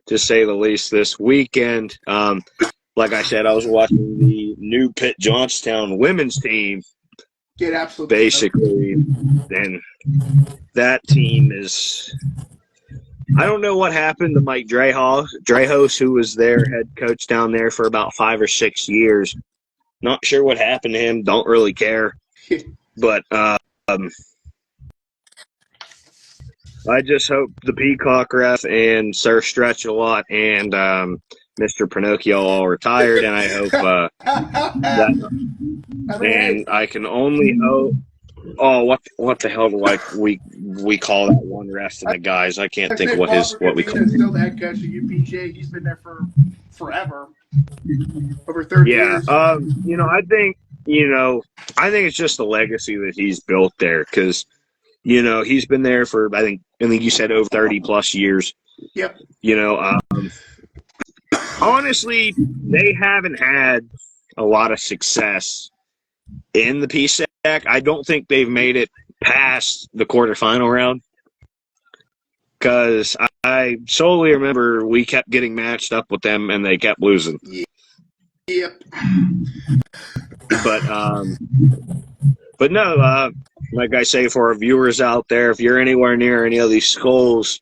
to say the least, this weekend. Like I said, I was watching the new Pitt Johnstown women's team. Get absolutely basically, and that team is. I don't know what happened to Mike Drehos, who was their head coach down there for about 5 or 6 years. Not sure what happened to him. Don't really care, but I just hope the Peacock ref and Sir Stretch a lot and Mr. Pinocchio all retired, and I hope that. And I can only hope. Oh, what the hell do we call that one rest of the guys? I can't think what we call him. Still the head coach of UPJ. He's been there for forever, over 30 years. I think it's just the legacy that he's built there, because he's been there for I think you said over 30 plus years. Yep. Honestly, they haven't had a lot of success in the PSAC. I don't think they've made it past the quarterfinal round, because I solely remember we kept getting matched up with them and they kept losing. Yep. But no, like I say, for our viewers out there, if you're anywhere near any of these schools,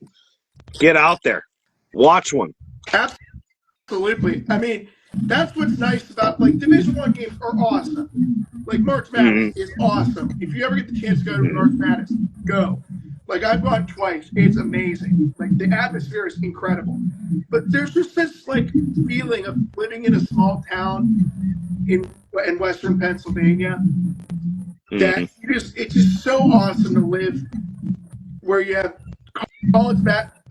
get out there, watch one. Absolutely. I mean, that's what's nice about, Division I games are awesome. March Madness is awesome. If you ever get the chance to go to March Madness, go. I've gone twice. It's amazing. The atmosphere is incredible. But there's just this, feeling of living in a small town in western Pennsylvania that it's just so awesome to live where you have college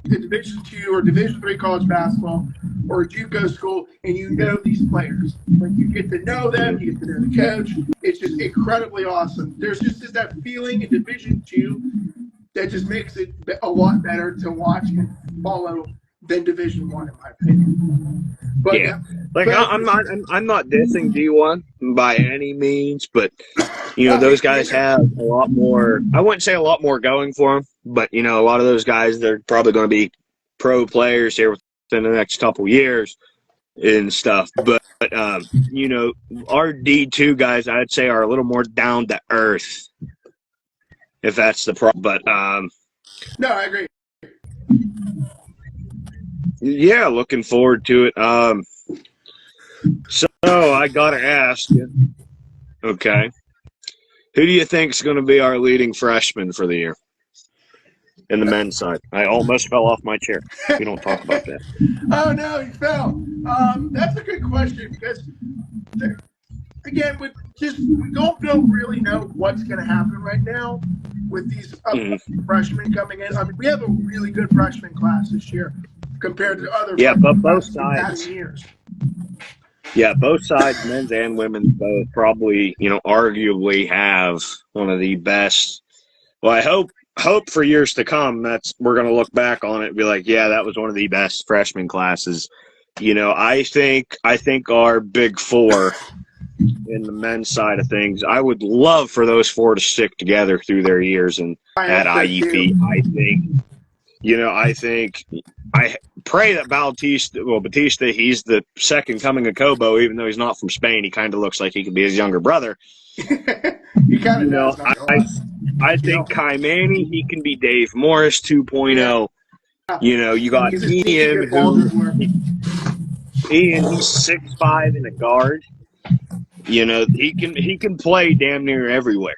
Division II or Division III college basketball or a JUCO school, and these players. You get to know them, you get to know the coach. It's just incredibly awesome. There's just that feeling in Division II that just makes it a lot better to watch and follow than Division I, in my opinion. But yeah, I'm not dissing D1 by any means, but those guys have a lot more. I wouldn't say a lot more going for them, but a lot of those guys, they're probably going to be pro players here within the next couple years and stuff. But our D2 guys, I'd say, are a little more down to earth, if that's the problem. But no, I agree. Yeah, looking forward to it. So I gotta ask you, okay, who do you think is going to be our leading freshman for the year in the men's side? I almost fell off my chair. We don't talk about that. Oh no, you fell. That's a good question, because again, we don't really know what's going to happen right now with these freshmen coming in. I mean, we have a really good freshman class this year compared to other but both sides. Years. Yeah, both sides, men's and women's, both probably, arguably have one of the best. Well, I hope for years to come we're going to look back on it and be like, yeah, that was one of the best freshman classes. I think our big four in the men's side of things, I would love for those four to stick together through their years and at IUP. I pray that Batista, he's the second coming of Kobo, even though he's not from Spain. He kind of looks like he could be his younger brother. He kind of does. I think Kaimani, he can be Dave Morris 2.0. You got Ian, he's 6'5" and a guard. He can play damn near everywhere.